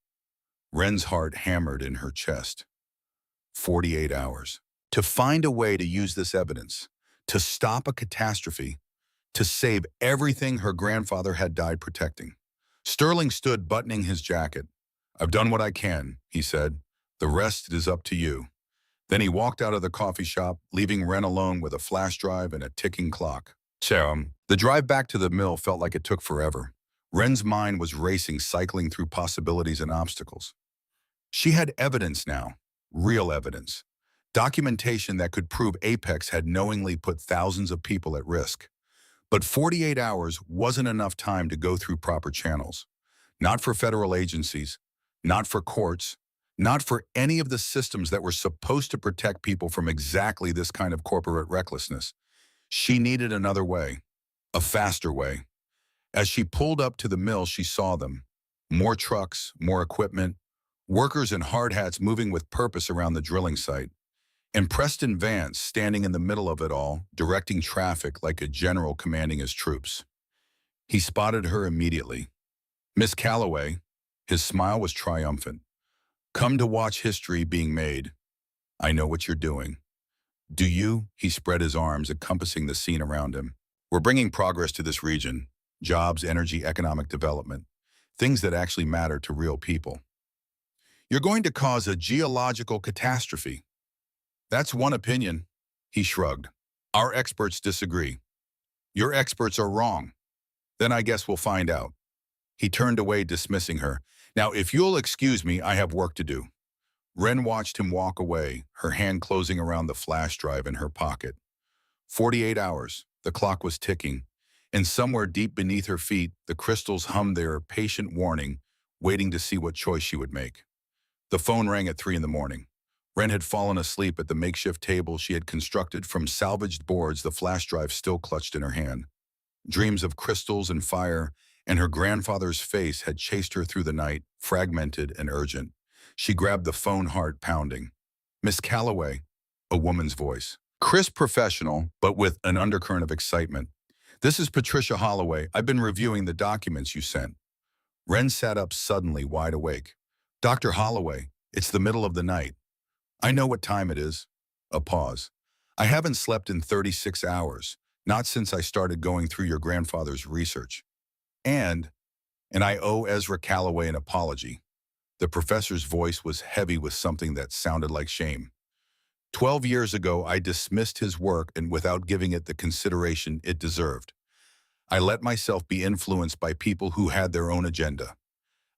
Wren's heart hammered in her chest. 48 hours. To find a way to use this evidence, to stop a catastrophe, to save everything her grandfather had died protecting. Sterling stood buttoning his jacket. I've done what I can, he said. The rest is up to you. Then he walked out of the coffee shop, leaving Wren alone with a flash drive and a ticking clock. The drive back to the mill felt like it took forever. Wren's mind was racing, cycling through possibilities and obstacles. She had evidence now, real evidence. Documentation that could prove Apex had knowingly put thousands of people at risk. But 48 hours wasn't enough time to go through proper channels. Not for federal agencies, not for courts, not for any of the systems that were supposed to protect people from exactly this kind of corporate recklessness. She needed another way, a faster way. As she pulled up to the mill, she saw them. More trucks, more equipment, workers in hard hats moving with purpose around the drilling site. And Preston Vance standing in the middle of it all, directing traffic like a general commanding his troops. He spotted her immediately. Miss Calloway, his smile was triumphant. Come to watch history being made. I know what you're doing. Do you? He spread his arms, encompassing the scene around him. We're bringing progress to this region. Jobs, energy, economic development. Things that actually matter to real people. You're going to cause a geological catastrophe. That's one opinion. He shrugged. Our experts disagree. Your experts are wrong. Then I guess we'll find out. He turned away, dismissing her. Now, if you'll excuse me, I have work to do. Wren watched him walk away, her hand closing around the flash drive in her pocket. 48 hours. The clock was ticking, and somewhere deep beneath her feet, the crystals hummed their patient warning, waiting to see what choice she would make. The phone rang at 3 in the morning. Wren had fallen asleep at the makeshift table she had constructed from salvaged boards, the flash drive still clutched in her hand. Dreams of crystals and fire and her grandfather's face had chased her through the night, fragmented and urgent. She grabbed the phone, heart pounding. Miss Calloway, a woman's voice. Crisp, professional, but with an undercurrent of excitement. This is Patricia Holloway. I've been reviewing the documents you sent. Wren sat up suddenly, wide awake. Dr. Holloway, it's the middle of the night. I know what time it is. A pause. I haven't slept in 36 hours, not since I started going through your grandfather's research. And I owe Ezra Calloway an apology. The professor's voice was heavy with something that sounded like shame. 12 years ago, I dismissed his work and without giving it the consideration it deserved. I let myself be influenced by people who had their own agenda.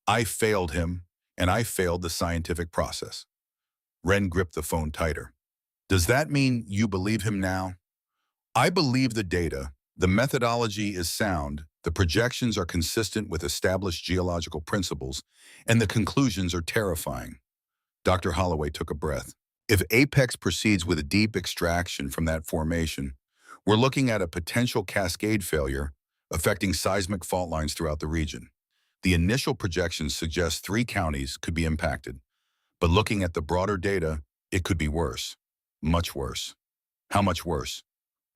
I failed him, and I failed the scientific process. Wren gripped the phone tighter. Does that mean you believe him now? I believe the data. The methodology is sound, the projections are consistent with established geological principles, and the conclusions are terrifying. Dr. Holloway took a breath. If Apex proceeds with a deep extraction from that formation, we're looking at a potential cascade failure affecting seismic fault lines throughout the region. The initial projections suggest 3 counties could be impacted, but looking at the broader data, it could be worse. Much worse. How much worse?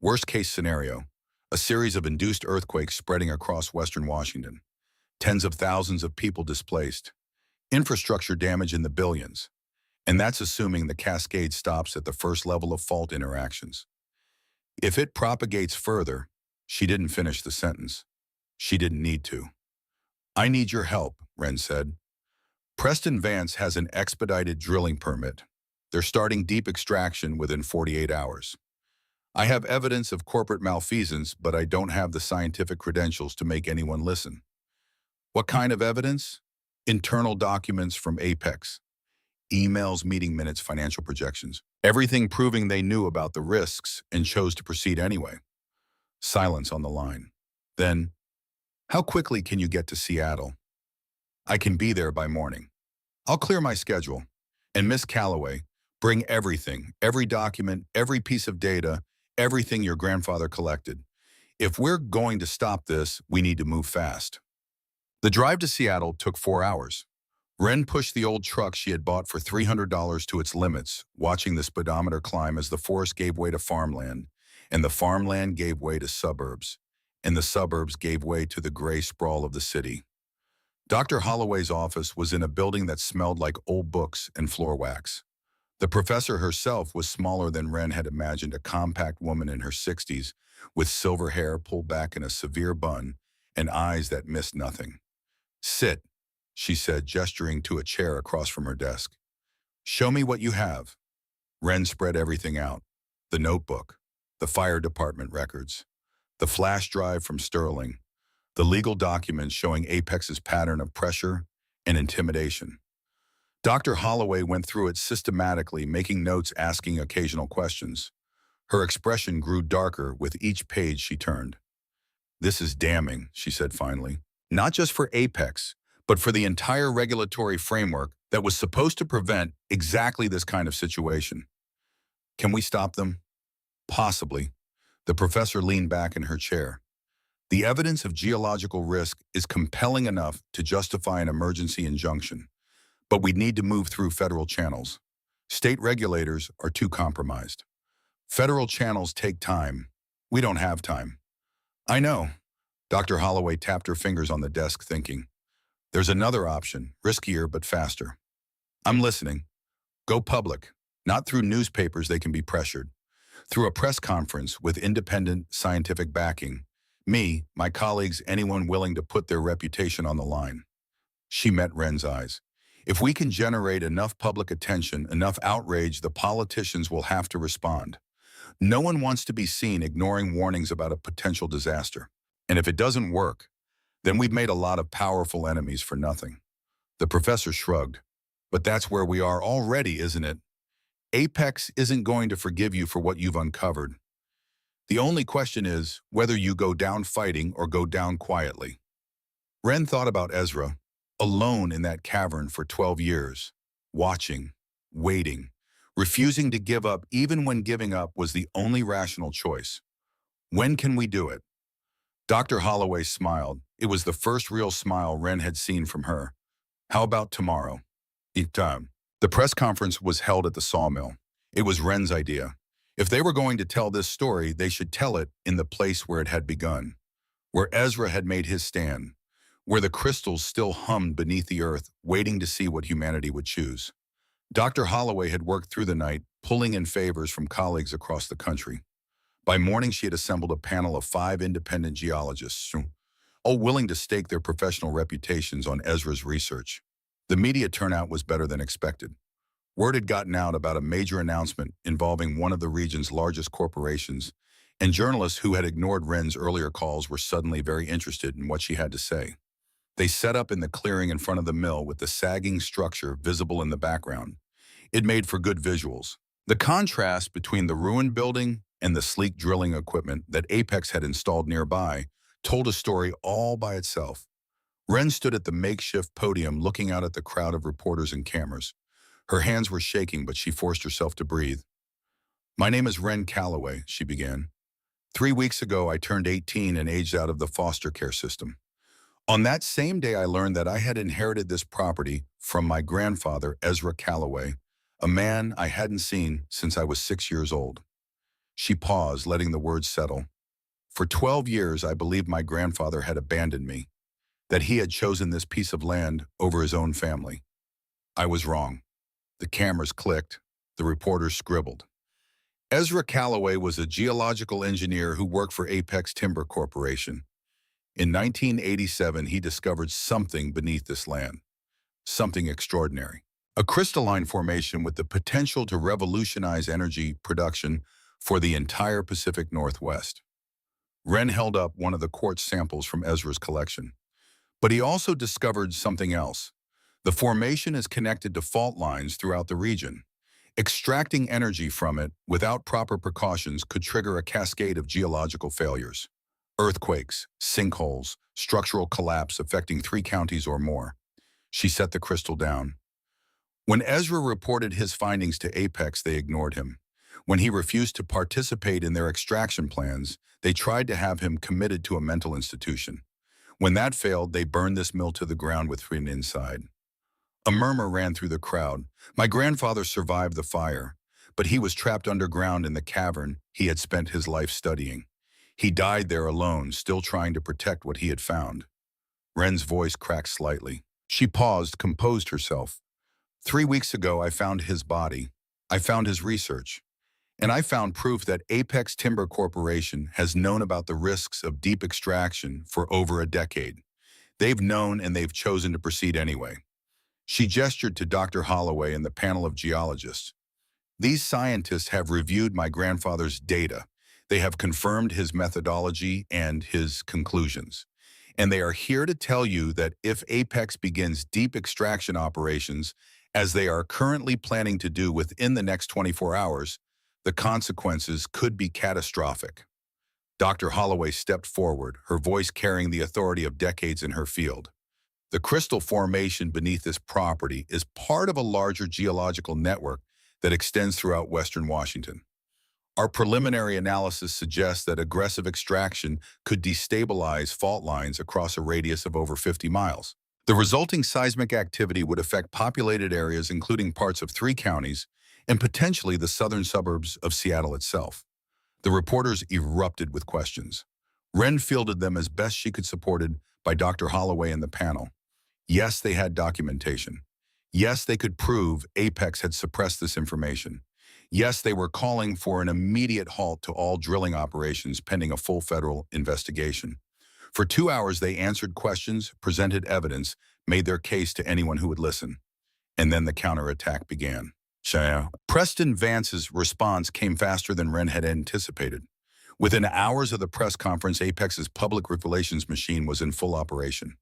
Worst case scenario, a series of induced earthquakes spreading across western Washington. Tens of thousands of people displaced. Infrastructure damage in the billions. And that's assuming the cascade stops at the first level of fault interactions. If it propagates further, she didn't finish the sentence. She didn't need to. I need your help, Wren said. Preston Vance has an expedited drilling permit. They're starting deep extraction within 48 hours. I have evidence of corporate malfeasance, but I don't have the scientific credentials to make anyone listen. What kind of evidence? Internal documents from Apex. Emails, meeting minutes, financial projections. Everything proving they knew about the risks and chose to proceed anyway. Silence on the line. Then, how quickly can you get to Seattle? I can be there by morning. I'll clear my schedule. And Miss Calloway, bring everything, every document, every piece of data, everything your grandfather collected. If we're going to stop this, we need to move fast. The drive to Seattle took 4 hours. Wren pushed the old truck she had bought for $300 to its limits, watching the speedometer climb as the forest gave way to farmland, and the farmland gave way to suburbs, and the suburbs gave way to the gray sprawl of the city. Dr. Holloway's office was in a building that smelled like old books and floor wax. The professor herself was smaller than Wren had imagined, a compact woman in her 60s, with silver hair pulled back in a severe bun and eyes that missed nothing. Sit, she said, gesturing to a chair across from her desk. Show me what you have. Wren spread everything out. The notebook, the fire department records, the flash drive from Sterling, the legal documents showing Apex's pattern of pressure and intimidation. Dr. Holloway went through it systematically, making notes, asking occasional questions. Her expression grew darker with each page she turned. "This is damning," she said finally. "Not just for Apex, but for the entire regulatory framework that was supposed to prevent exactly this kind of situation. Can we stop them?" "Possibly." The professor leaned back in her chair. "The evidence of geological risk is compelling enough to justify an emergency injunction, but we need to move through federal channels. State regulators are too compromised. Federal channels take time. We don't have time." "I know." Dr. Holloway tapped her fingers on the desk, thinking. "There's another option, riskier but faster." "I'm listening." "Go public. Not through newspapers, they can be pressured. Through a press conference with independent scientific backing. Me, my colleagues, anyone willing to put their reputation on the line." She met Ren's eyes. "If we can generate enough public attention, enough outrage, the politicians will have to respond. No one wants to be seen ignoring warnings about a potential disaster. And if it doesn't work, then we've made a lot of powerful enemies for nothing." The professor shrugged. "But that's where we are already, isn't it? Apex isn't going to forgive you for what you've uncovered. The only question is whether you go down fighting or go down quietly." Ren thought about Ezra, alone in that cavern for 12 years, watching, waiting, refusing to give up even when giving up was the only rational choice. "When can we do it?" Dr. Holloway smiled. It was the first real smile Ren had seen from her. "How about tomorrow?" "Time." The press conference was held at the Sawmill. It was Ren's idea. If they were going to tell this story, they should tell it in the place where it had begun, where Ezra had made his stand, where the crystals still hummed beneath the earth, waiting to see what humanity would choose. Dr. Holloway had worked through the night, pulling in favors from colleagues across the country. By morning, she had assembled a panel of 5 independent geologists, all willing to stake their professional reputations on Ezra's research. The media turnout was better than expected. Word had gotten out about a major announcement involving one of the region's largest corporations, and journalists who had ignored Ren's earlier calls were suddenly very interested in what she had to say. They set up in the clearing in front of the mill with the sagging structure visible in the background. It made for good visuals. The contrast between the ruined building and the sleek drilling equipment that Apex had installed nearby told a story all by itself. Ren stood at the makeshift podium looking out at the crowd of reporters and cameras. Her hands were shaking, but she forced herself to breathe. "My name is Ren Calloway," she began. "3 weeks ago, I turned 18 and aged out of the foster care system. On that same day, I learned that I had inherited this property from my grandfather, Ezra Calloway, a man I hadn't seen since I was 6 years old." She paused, letting the words settle. "For 12 years, I believed my grandfather had abandoned me, that he had chosen this piece of land over his own family. I was wrong." The cameras clicked. The reporters scribbled. Ezra Calloway was a geological engineer who worked for Apex Timber Corporation. In 1987, he discovered something beneath this land, something extraordinary. A crystalline formation with the potential to revolutionize energy production for the entire Pacific Northwest. Ren held up one of the quartz samples from Ezra's collection. But he also discovered something else. The formation is connected to fault lines throughout the region. Extracting energy from it without proper precautions could trigger a cascade of geological failures. Earthquakes, sinkholes, structural collapse affecting 3 counties or more. She set the crystal down. When Ezra reported his findings to Apex, they ignored him. When he refused to participate in their extraction plans, they tried to have him committed to a mental institution. When that failed, they burned this mill to the ground with him inside. A murmur ran through the crowd. My grandfather survived the fire, but he was trapped underground in the cavern he had spent his life studying. He died there alone, still trying to protect what he had found. Ren's voice cracked slightly. She paused, composed herself. 3 weeks ago, I found his body. I found his research. And I found proof that Apex Timber Corporation has known about the risks of deep extraction for over a decade. They've known and they've chosen to proceed anyway. She gestured to Dr. Holloway and the panel of geologists. These scientists have reviewed my grandfather's data. They have confirmed his methodology and his conclusions. And they are here to tell you that if Apex begins deep extraction operations as they are currently planning to do within the next 24 hours, the consequences could be catastrophic. Dr. Holloway stepped forward, her voice carrying the authority of decades in her field. The crystal formation beneath this property is part of a larger geological network that extends throughout western Washington. Our preliminary analysis suggests that aggressive extraction could destabilize fault lines across a radius of over 50 miles. The resulting seismic activity would affect populated areas including parts of 3 counties and potentially the southern suburbs of Seattle itself. The reporters erupted with questions. Wren fielded them as best she could, supported by Dr. Holloway and the panel. Yes, they had documentation. Yes, they could prove Apex had suppressed this information. Yes, they were calling for an immediate halt to all drilling operations pending a full federal investigation. For 2 hours, they answered questions, presented evidence, made their case to anyone who would listen. And then the counterattack began. Preston Vance's response came faster than Wren had anticipated. Within hours of the press conference, Apex's public relations machine was in full operation.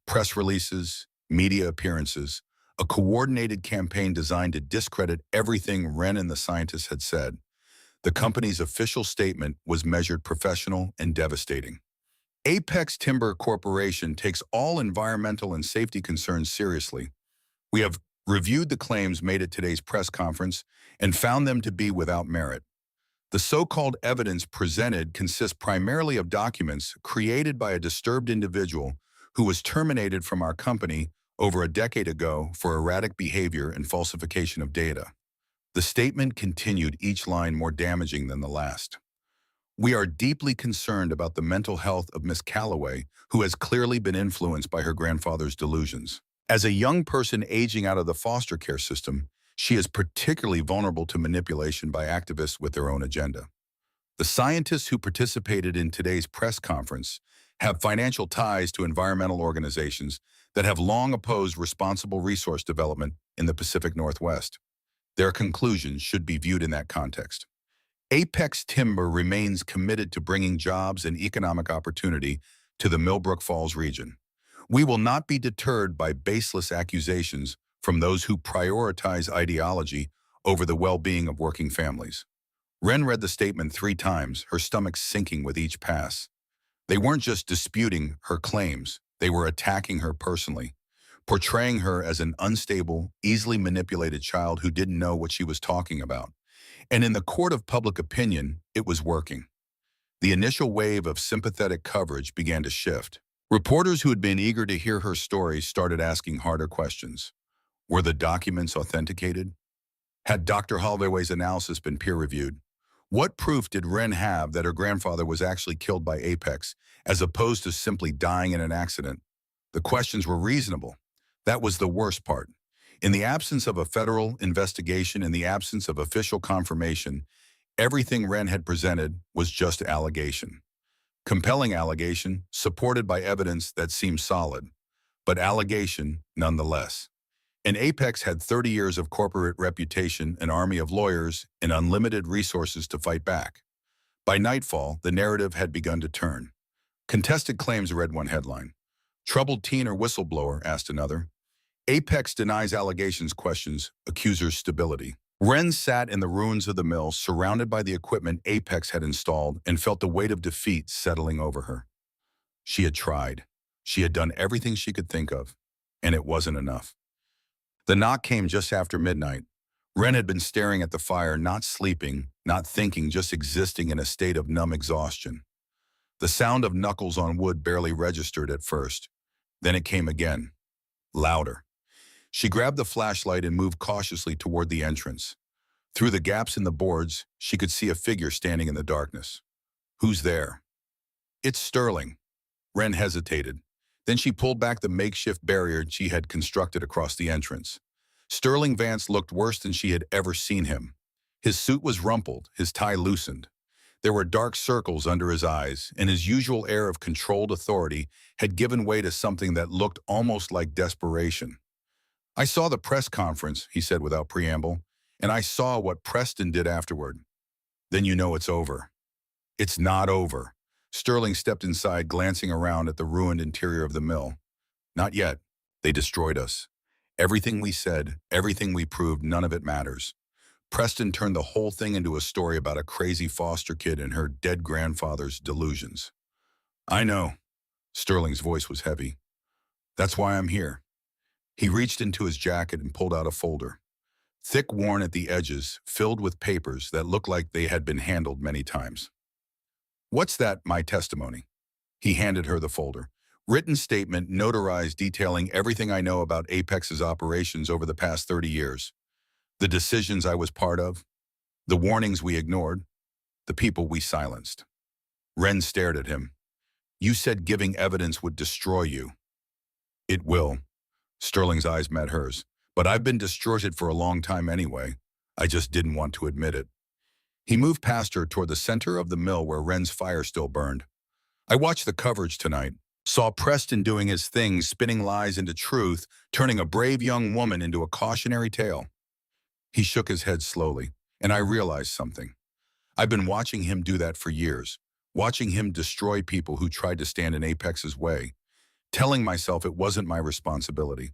Press releases, media appearances, a coordinated campaign designed to discredit everything Wren and the scientists had said. The company's official statement was measured, professional, and devastating. Apex Timber Corporation takes all environmental and safety concerns seriously. We have reviewed the claims made at today's press conference and found them to be without merit. The so-called evidence presented consists primarily of documents created by a disturbed individual who was terminated from our company over a decade ago for erratic behavior and falsification of data. The statement continued, each line more damaging than the last. We are deeply concerned about the mental health of Miss Calloway, who has clearly been influenced by her grandfather's delusions. As a young person aging out of the foster care system, she is particularly vulnerable to manipulation by activists with their own agenda. The scientists who participated in today's press conference have financial ties to environmental organizations that have long opposed responsible resource development in the Pacific Northwest. Their conclusions should be viewed in that context. Apex Timber remains committed to bringing jobs and economic opportunity to the Millbrook Falls region. We will not be deterred by baseless accusations from those who prioritize ideology over the well-being of working families. Wren read the statement 3 times, her stomach sinking with each pass. They weren't just disputing her claims, they were attacking her personally, portraying her as an unstable, easily manipulated child who didn't know what she was talking about. And in the court of public opinion, it was working. The initial wave of sympathetic coverage began to shift. Reporters who had been eager to hear her story started asking harder questions. Were the documents authenticated? Had Dr. Holloway's analysis been peer-reviewed? What proof did Wren have that her grandfather was actually killed by Apex, as opposed to simply dying in an accident? The questions were reasonable. That was the worst part. In the absence of a federal investigation, in the absence of official confirmation, everything Wren had presented was just allegation. Compelling allegation, supported by evidence that seemed solid, but allegation nonetheless. And Apex had 30 years of corporate reputation, an army of lawyers, and unlimited resources to fight back. By nightfall, the narrative had begun to turn. Contested claims read one headline. Troubled teen or whistleblower, asked another. Apex denies allegations, questions accusers' stability. Wren sat in the ruins of the mill, surrounded by the equipment Apex had installed, and felt the weight of defeat settling over her. She had tried. She had done everything she could think of, and it wasn't enough. The knock came just after midnight. Wren had been staring at the fire, not sleeping, not thinking, just existing in a state of numb exhaustion. The sound of knuckles on wood barely registered at first. Then it came again, louder. She grabbed the flashlight and moved cautiously toward the entrance. Through the gaps in the boards, she could see a figure standing in the darkness. Who's there? It's Sterling. Wren hesitated. Then she pulled back the makeshift barrier she had constructed across the entrance. Sterling Vance looked worse than she had ever seen him. His suit was rumpled, his tie loosened. There were dark circles under his eyes, and his usual air of controlled authority had given way to something that looked almost like desperation. I saw the press conference, he said without preamble, and I saw what Preston did afterward. Then you know it's over. It's not over. Sterling stepped inside, glancing around at the ruined interior of the mill. Not yet. They destroyed us. Everything we said, everything we proved, none of it matters. Preston turned the whole thing into a story about a crazy foster kid and her dead grandfather's delusions. I know. Sterling's voice was heavy. That's why I'm here. He reached into his jacket and pulled out a folder. Thick, worn at the edges, filled with papers that looked like they had been handled many times. What's that, my testimony? He handed her the folder. Written statement, notarized, detailing everything I know about Apex's operations over the past 30 years. The decisions I was part of, the warnings we ignored, the people we silenced. Wren stared at him. You said giving evidence would destroy you. It will. Sterling's eyes met hers. But I've been distorted for a long time anyway. I just didn't want to admit it. He moved past her toward the center of the mill where Wren's fire still burned. I watched the coverage tonight, saw Preston doing his thing, spinning lies into truth, turning a brave young woman into a cautionary tale. He shook his head slowly, and I realized something. I've been watching him do that for years, watching him destroy people who tried to stand in Apex's way, telling myself it wasn't my responsibility,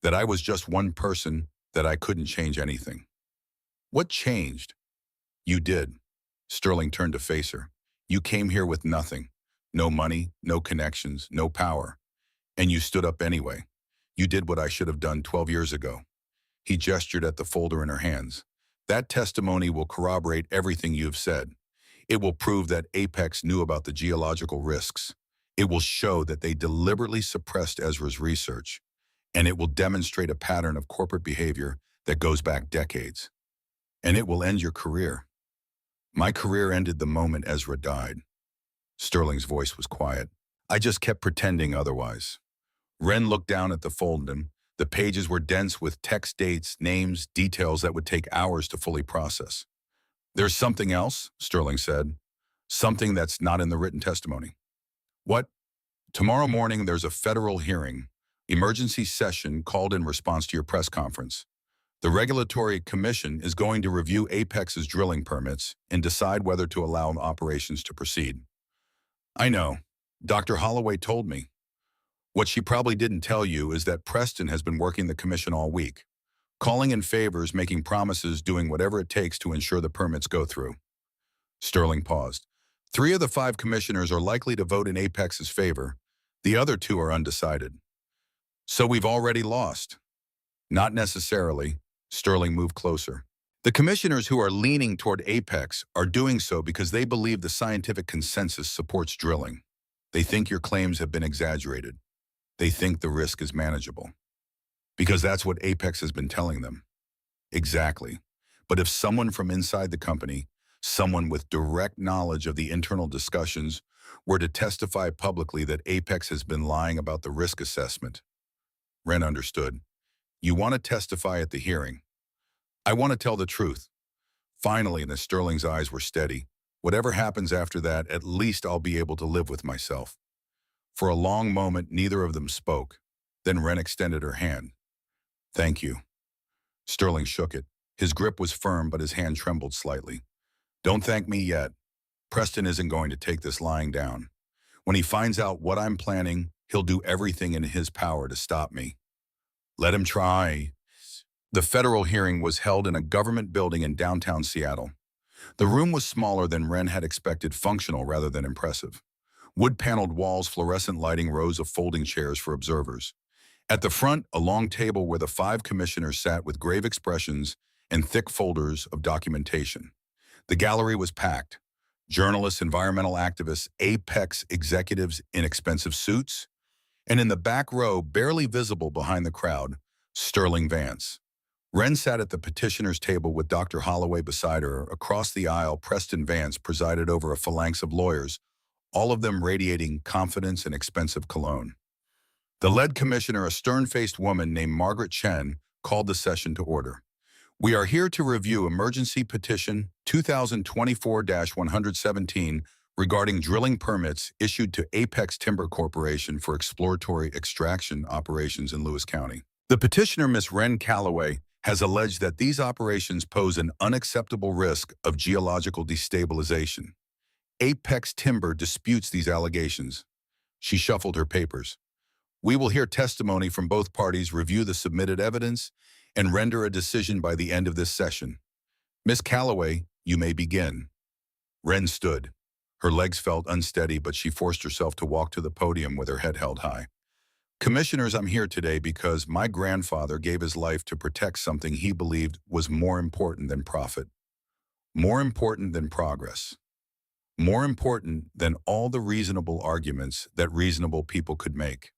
that I was just one person, that I couldn't change anything. What changed? You did. Sterling turned to face her. You came here with nothing. No money, no connections, no power. And you stood up anyway. You did what I should have done 12 years ago. He gestured at the folder in her hands. That testimony will corroborate everything you've said. It will prove that Apex knew about the geological risks. It will show that they deliberately suppressed Ezra's research. And it will demonstrate a pattern of corporate behavior that goes back decades. And it will end your career. My career ended the moment Ezra died. Sterling's voice was quiet. I just kept pretending otherwise. Wren looked down at the folder. The pages were dense with text, dates, names, details that would take hours to fully process. There's something else, Sterling said. Something that's not in the written testimony. What? Tomorrow morning there's a federal hearing, emergency session called in response to your press conference. The Regulatory Commission is going to review Apex's drilling permits and decide whether to allow operations to proceed. I know. Dr. Holloway told me. What she probably didn't tell you is that Preston has been working the commission all week, calling in favors, making promises, doing whatever it takes to ensure the permits go through. Sterling paused. 3 of the 5 commissioners are likely to vote in Apex's favor. The other 2 are undecided. So we've already lost. Not necessarily. Sterling moved closer. The commissioners who are leaning toward Apex are doing so because they believe the scientific consensus supports drilling. They think your claims have been exaggerated. They think the risk is manageable. Because that's what Apex has been telling them. Exactly. But if someone from inside the company, someone with direct knowledge of the internal discussions, were to testify publicly that Apex has been lying about the risk assessment, Wren understood. You want to testify at the hearing. I want to tell the truth. Finally, Sterling's eyes were steady. Whatever happens after that, at least I'll be able to live with myself. For a long moment, neither of them spoke. Then Wren extended her hand. Thank you. Sterling shook it. His grip was firm, but his hand trembled slightly. Don't thank me yet. Preston isn't going to take this lying down. When he finds out what I'm planning, he'll do everything in his power to stop me. Let him try. The federal hearing was held in a government building in downtown Seattle. The room was smaller than Wren had expected, functional rather than impressive. Wood-paneled walls, fluorescent lighting, rows of folding chairs for observers. At the front, a long table where the 5 commissioners sat with grave expressions and thick folders of documentation. The gallery was packed. Journalists, environmental activists, Apex executives in expensive suits. And in the back row, barely visible behind the crowd, Sterling Vance. Wren sat at the petitioner's table with Dr. Holloway beside her. Across the aisle, Preston Vance presided over a phalanx of lawyers, all of them radiating confidence and expensive cologne. The lead commissioner, a stern-faced woman named Margaret Chen, called the session to order. We are here to review emergency petition 2024-117 regarding drilling permits issued to Apex Timber Corporation for exploratory extraction operations in Lewis County. The petitioner, Ms. Wren Calloway, has alleged that these operations pose an unacceptable risk of geological destabilization. Apex Timber disputes these allegations. She shuffled her papers. We will hear testimony from both parties, review the submitted evidence, and render a decision by the end of this session. Miss Calloway, you may begin. Wren stood. Her legs felt unsteady, but she forced herself to walk to the podium with her head held high. Commissioners, I'm here today because my grandfather gave his life to protect something he believed was more important than profit, more important than progress, more important than all the reasonable arguments that reasonable people could make.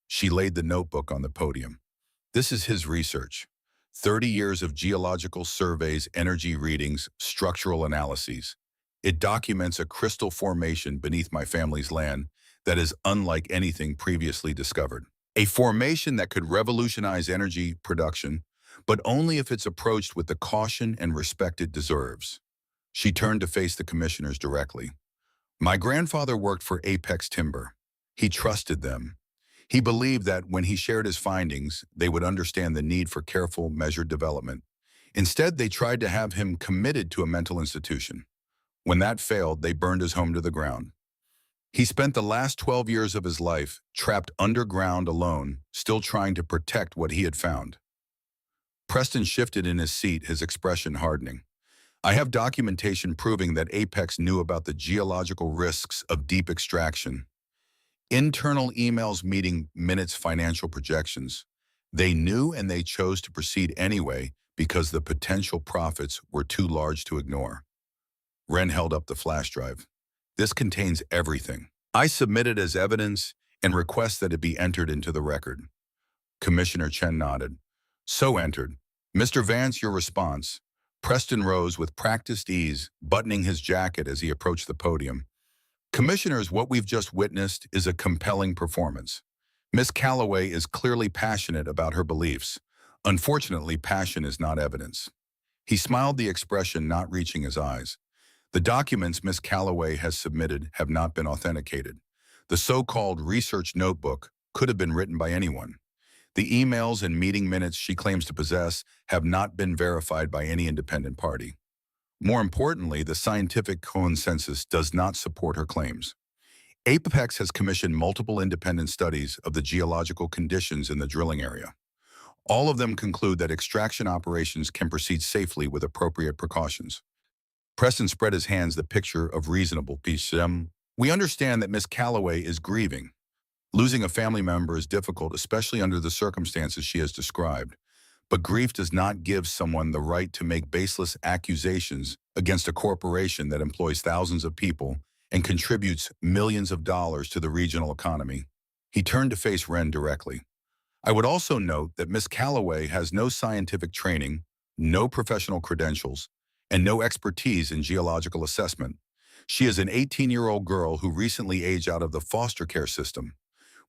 She laid the notebook on the podium. This is his research. 30 years of geological surveys, energy readings, structural analyses. It documents a crystal formation beneath my family's land that is unlike anything previously discovered. A formation that could revolutionize energy production, but only if it's approached with the caution and respect it deserves. She turned to face the commissioners directly. My grandfather worked for Apex Timber. He trusted them. He believed that when he shared his findings, they would understand the need for careful, measured development. Instead, they tried to have him committed to a mental institution. When that failed, they burned his home to the ground. He spent the last 12 years of his life trapped underground alone, still trying to protect what he had found. Preston shifted in his seat, his expression hardening. I have documentation proving that Apex knew about the geological risks of deep extraction. Internal emails, meeting minutes, financial projections. They knew, and they chose to proceed anyway because the potential profits were too large to ignore. Wren held up the flash drive. This contains everything. I submit it as evidence and request that it be entered into the record. Commissioner Chen nodded. So entered. Mr. Vance, your response. Preston rose with practiced ease, buttoning his jacket as he approached the podium. Commissioners, what we've just witnessed is a compelling performance. Miss Calloway is clearly passionate about her beliefs. Unfortunately, passion is not evidence. He smiled, the expression not reaching his eyes. The documents Miss Calloway has submitted have not been authenticated. The so-called research notebook could have been written by anyone. The emails and meeting minutes she claims to possess have not been verified by any independent party. More importantly, the scientific consensus does not support her claims. Apex has commissioned multiple independent studies of the geological conditions in the drilling area. All of them conclude that extraction operations can proceed safely with appropriate precautions. Preston spread his hands, the picture of reasonable peace. We understand that Miss Calloway is grieving. Losing a family member is difficult, especially under the circumstances she has described. But grief does not give someone the right to make baseless accusations against a corporation that employs thousands of people and contributes millions of dollars to the regional economy. He turned to face Wren directly. I would also note that Miss Calloway has no scientific training, no professional credentials, and no expertise in geological assessment. She is an 18-year-old girl who recently aged out of the foster care system.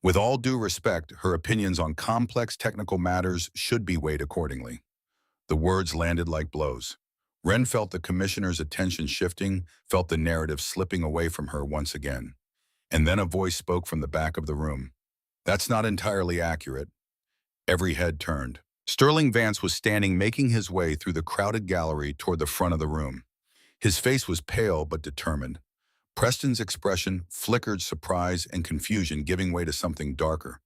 With all due respect, her opinions on complex technical matters should be weighed accordingly. The words landed like blows. Wren felt the commissioner's attention shifting, felt the narrative slipping away from her once again. And then a voice spoke from the back of the room. That's not entirely accurate. Every head turned. Sterling Vance was standing, making his way through the crowded gallery toward the front of the room. His face was pale but determined. Preston's expression flickered surprise and confusion, giving way to something darker.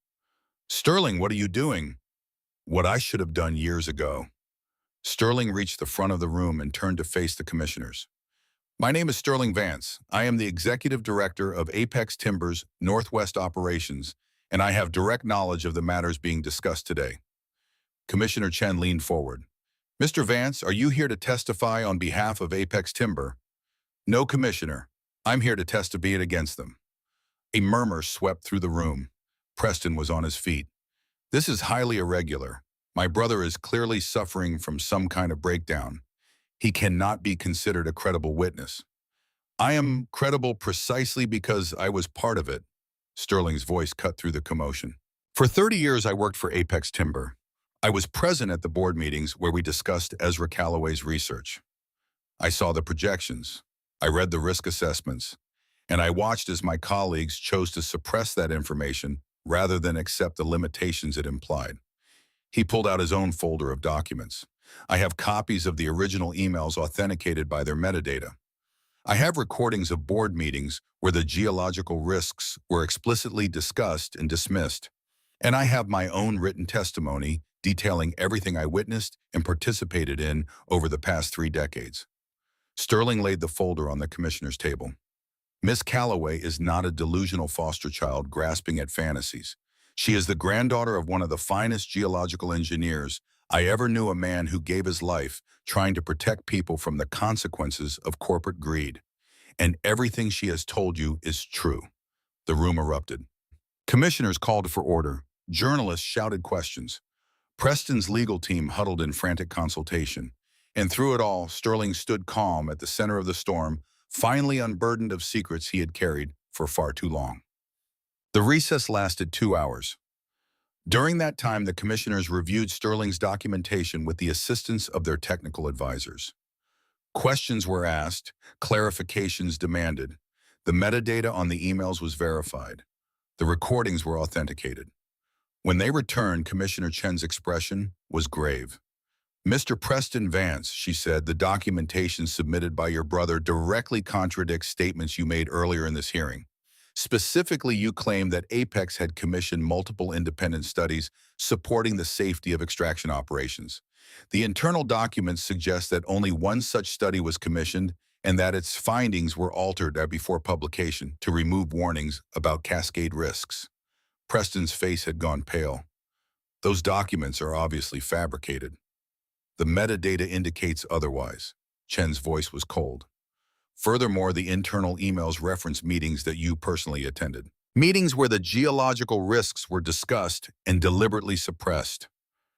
Sterling, what are you doing? What I should have done years ago. Sterling reached the front of the room and turned to face the commissioners. My name is Sterling Vance. I am the executive director of Apex Timber's Northwest Operations, and I have direct knowledge of the matters being discussed today. Commissioner Chen leaned forward. Mr. Vance, are you here to testify on behalf of Apex Timber? No, Commissioner. I'm here to testify against them. A murmur swept through the room. Preston was on his feet. This is highly irregular. My brother is clearly suffering from some kind of breakdown. He cannot be considered a credible witness. I am credible precisely because I was part of it. Sterling's voice cut through the commotion. For 30 years, I worked for Apex Timber. I was present at the board meetings where we discussed Ezra Calloway's research. I saw the projections. I read the risk assessments. And I watched as my colleagues chose to suppress that information rather than accept the limitations it implied. He pulled out his own folder of documents. I have copies of the original emails authenticated by their metadata. I have recordings of board meetings where the geological risks were explicitly discussed and dismissed. And I have my own written testimony detailing everything I witnessed and participated in over the past 3 decades. Sterling laid the folder on the commissioner's table. Miss Calloway is not a delusional foster child grasping at fantasies. She is the granddaughter of one of the finest geological engineers I ever knew, a man who gave his life trying to protect people from the consequences of corporate greed. And everything she has told you is true. The room erupted. Commissioners called for order. Journalists shouted questions. Preston's legal team huddled in frantic consultation. And through it all, Sterling stood calm at the center of the storm, finally unburdened of secrets he had carried for far too long. The recess lasted 2 hours. During that time, the commissioners reviewed Sterling's documentation with the assistance of their technical advisors. Questions were asked, clarifications demanded. The metadata on the emails was verified. The recordings were authenticated. When they returned, Commissioner Chen's expression was grave. "Mr. Preston Vance," she said, "the documentation submitted by your brother directly contradicts statements you made earlier in this hearing. Specifically, you claimed that Apex had commissioned multiple independent studies supporting the safety of extraction operations. The internal documents suggest that only one such study was commissioned and that its findings were altered before publication to remove warnings about cascade risks." Preston's face had gone pale. "Those documents are obviously fabricated." "The metadata indicates otherwise." Chen's voice was cold. "Furthermore, the internal emails reference meetings that you personally attended. Meetings where the geological risks were discussed and deliberately suppressed."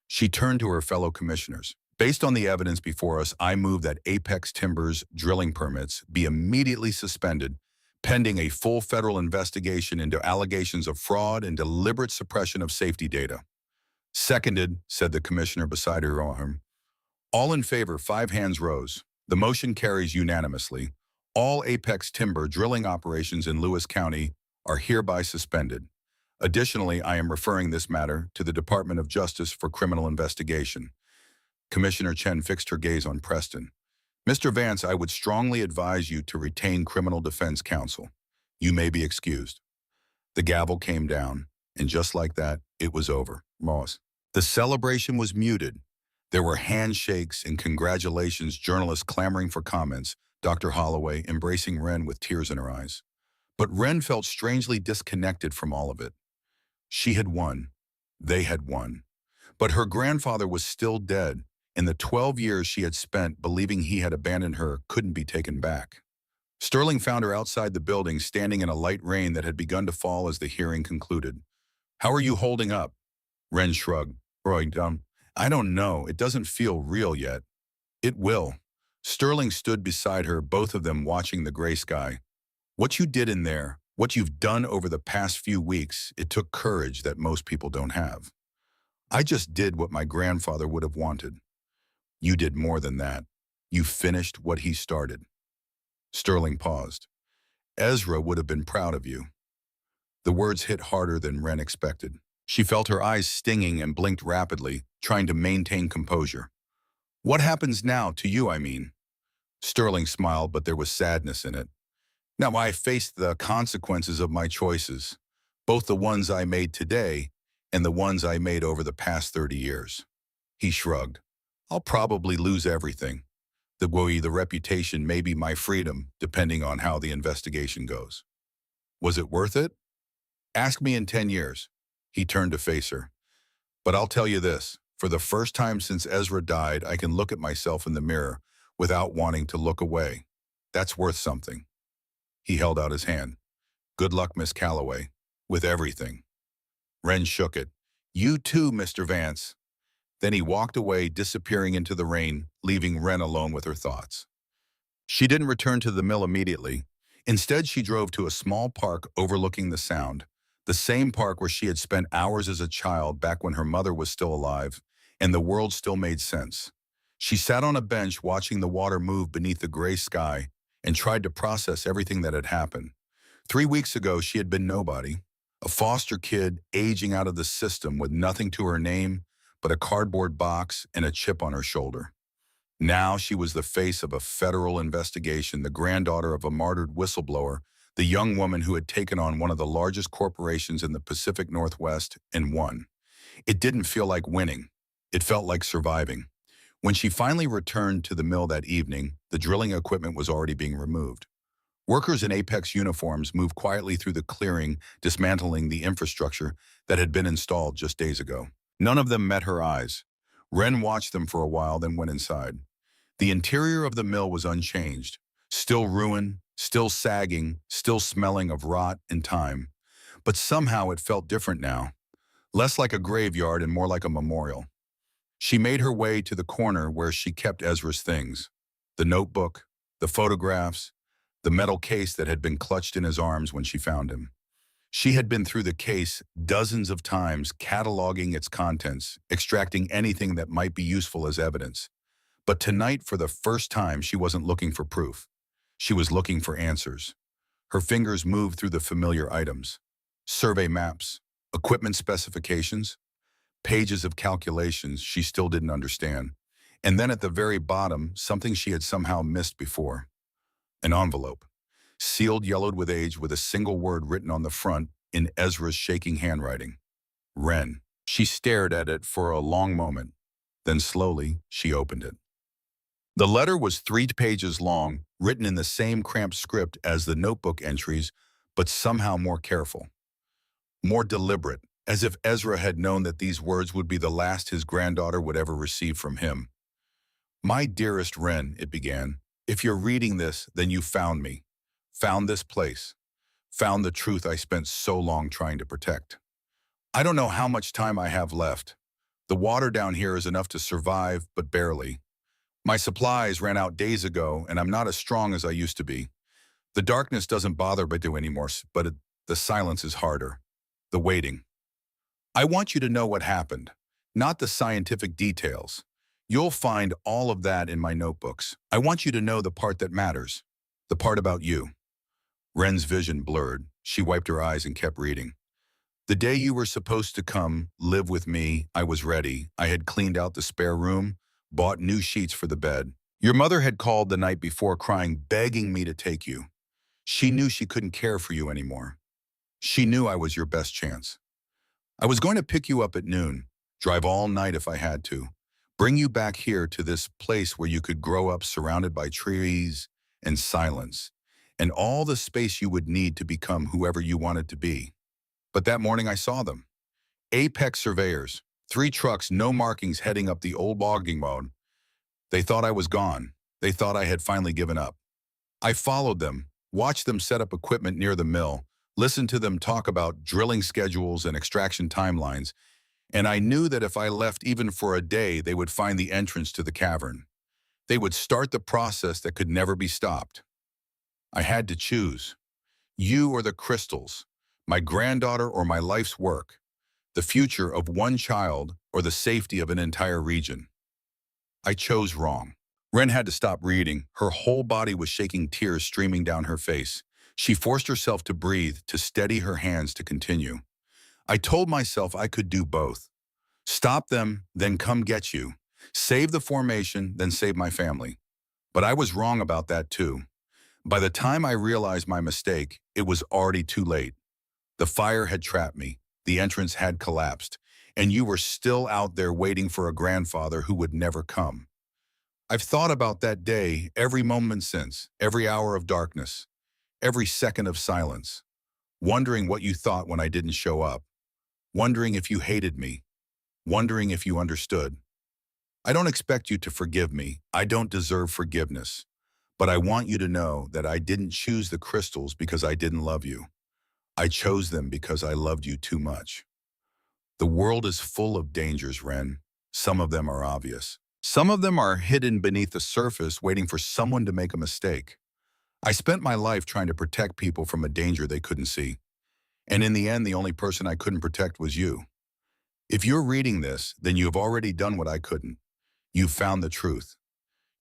She turned to her fellow commissioners. "Based on the evidence before us, I move that Apex Timber's drilling permits be immediately suspended, pending a full federal investigation into allegations of fraud and deliberate suppression of safety data." "Seconded," said the commissioner beside her arm. All in favor, 5 hands rose. The motion carries unanimously. All Apex Timber drilling operations in Lewis County are hereby suspended. Additionally, I am referring this matter to the Department of Justice for criminal investigation. Commissioner Chen fixed her gaze on Preston. "Mr. Vance, I would strongly advise you to retain criminal defense counsel. You may be excused." The gavel came down, and just like that, it was over. Moss. The celebration was muted. There were handshakes and congratulations, journalists clamoring for comments, Dr. Holloway embracing Wren with tears in her eyes. But Wren felt strangely disconnected from all of it. She had won. They had won. But her grandfather was still dead, and the 12 years she had spent believing he had abandoned her couldn't be taken back. Sterling found her outside the building, standing in a light rain that had begun to fall as the hearing concluded. "How are you holding up?" Wren shrugged. "I don't know. It doesn't feel real yet." "It will." Sterling stood beside her, both of them watching the gray sky. "What you did in there, what you've done over the past few weeks, it took courage that most people don't have." "I just did what my grandfather would have wanted." "You did more than that. You finished what he started." Sterling paused. "Ezra would have been proud of you." The words hit harder than Wren expected. She felt her eyes stinging and blinked rapidly, trying to maintain composure. "What happens now, to you, I mean?" Sterling smiled, but there was sadness in it. "Now I face the consequences of my choices, both the ones I made today and the ones I made over the past 30 years. He shrugged. "I'll probably lose everything. The reputation, maybe my freedom, depending on how the investigation goes." "Was it worth it?" "Ask me in 10 years. He turned to face her. "But I'll tell you this. For the first time since Ezra died, I can look at myself in the mirror without wanting to look away. That's worth something." He held out his hand. "Good luck, Miss Calloway, with everything." Wren shook it. "You too, Mr. Vance." Then he walked away, disappearing into the rain, leaving Wren alone with her thoughts. She didn't return to the mill immediately. Instead, she drove to a small park overlooking the Sound, the same park where she had spent hours as a child back when her mother was still alive, and the world still made sense. She sat on a bench watching the water move beneath the gray sky and tried to process everything that had happened. 3 weeks ago, she had been nobody, a foster kid aging out of the system with nothing to her name but a cardboard box and a chip on her shoulder. Now she was the face of a federal investigation, the granddaughter of a martyred whistleblower, the young woman who had taken on one of the largest corporations in the Pacific Northwest and won. It didn't feel like winning. It felt like surviving. When she finally returned to the mill that evening, the drilling equipment was already being removed. Workers in Apex uniforms moved quietly through the clearing, dismantling the infrastructure that had been installed just days ago. None of them met her eyes. Wren watched them for a while, then went inside. The interior of the mill was unchanged, still ruined, still sagging, still smelling of rot and time. But somehow it felt different now, less like a graveyard and more like a memorial. She made her way to the corner where she kept Ezra's things: the notebook, the photographs, the metal case that had been clutched in his arms when she found him. She had been through the case dozens of times, cataloging its contents, extracting anything that might be useful as evidence. But tonight, for the first time, she wasn't looking for proof. She was looking for answers. Her fingers moved through the familiar items: survey maps, equipment specifications, pages of calculations she still didn't understand. And then at the very bottom, something she had somehow missed before: an envelope, sealed, yellowed with age, with a single word written on the front in Ezra's shaking handwriting: Wren. She stared at it for a long moment. Then slowly, she opened it. The letter was 3 pages long, written in the same cramped script as the notebook entries, but somehow more careful, more deliberate, as if Ezra had known that these words would be the last his granddaughter would ever receive from him. My dearest Wren, it began, if you're reading this, then you found me, found this place, found the truth I spent so long trying to protect. I don't know how much time I have left. The water down here is enough to survive, but barely. My supplies ran out days ago, and I'm not as strong as I used to be. The darkness doesn't bother me anymore, but the silence is harder. The waiting. I want you to know what happened, not the scientific details. You'll find all of that in my notebooks. I want you to know the part that matters, the part about you. Wren's vision blurred. She wiped her eyes and kept reading. The day you were supposed to come, live with me, I was ready. I had cleaned out the spare room, bought new sheets for the bed. Your mother had called the night before, crying, begging me to take you. She knew she couldn't care for you anymore. She knew I was your best chance. I was going to pick you up at noon, drive all night if I had to, bring you back here to this place where you could grow up surrounded by trees and silence, and all the space you would need to become whoever you wanted to be. But that morning I saw them. Apex surveyors, 3 trucks, no markings, heading up the old logging road. They thought I was gone. They thought I had finally given up. I followed them, watched them set up equipment near the mill, listened to them talk about drilling schedules and extraction timelines, and I knew that if I left even for a day, they would find the entrance to the cavern. They would start the process that could never be stopped. I had to choose. You or the crystals, my granddaughter or my life's work, the future of one child or the safety of an entire region. I chose wrong. Wren had to stop reading. Her whole body was shaking, tears streaming down her face. She forced herself to breathe, to steady her hands, to continue. I told myself I could do both. Stop them, then come get you. Save the formation, then save my family. But I was wrong about that too. By the time I realized my mistake, it was already too late. The fire had trapped me. The entrance had collapsed, and you were still out there waiting for a grandfather who would never come. I've thought about that day every moment since, every hour of darkness, every second of silence, wondering what you thought when I didn't show up, wondering if you hated me, wondering if you understood. I don't expect you to forgive me. I don't deserve forgiveness. But I want you to know that I didn't choose the crystals because I didn't love you. I chose them because I loved you too much. The world is full of dangers, Wren. Some of them are obvious. Some of them are hidden beneath the surface, waiting for someone to make a mistake. I spent my life trying to protect people from a danger they couldn't see. And in the end, the only person I couldn't protect was you. If you're reading this, then you have already done what I couldn't. You've found the truth.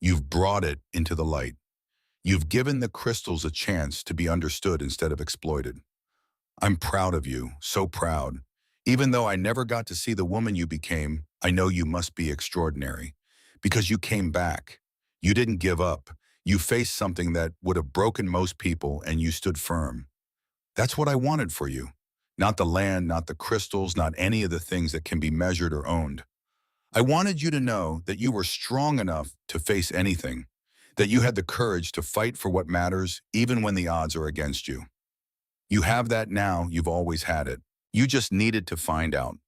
You've brought it into the light. You've given the crystals a chance to be understood instead of exploited. I'm proud of you, so proud. Even though I never got to see the woman you became, I know you must be extraordinary. Because you came back. You didn't give up. You faced something that would have broken most people and you stood firm. That's what I wanted for you. Not the land, not the crystals, not any of the things that can be measured or owned. I wanted you to know that you were strong enough to face anything, that you had the courage to fight for what matters even when the odds are against you. You have that now, you've always had it. You just needed to find out.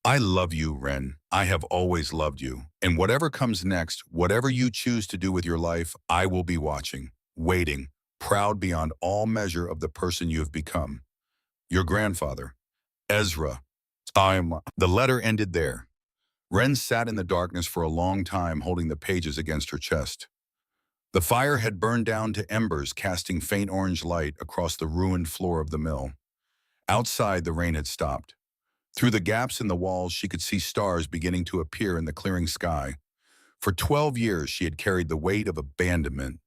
I love you, Ren. I have always loved you. And whatever comes next, whatever you choose to do with your life, I will be watching, waiting, proud beyond all measure of the person you have become. Your grandfather, Ezra. The letter ended there. Ren sat in the darkness for a long time, holding the pages against her chest. The fire had burned down to embers, casting faint orange light across the ruined floor of the mill. Outside, the rain had stopped. Through the gaps in the walls, she could see stars beginning to appear in the clearing sky. For 12 years, she had carried the weight of abandonment,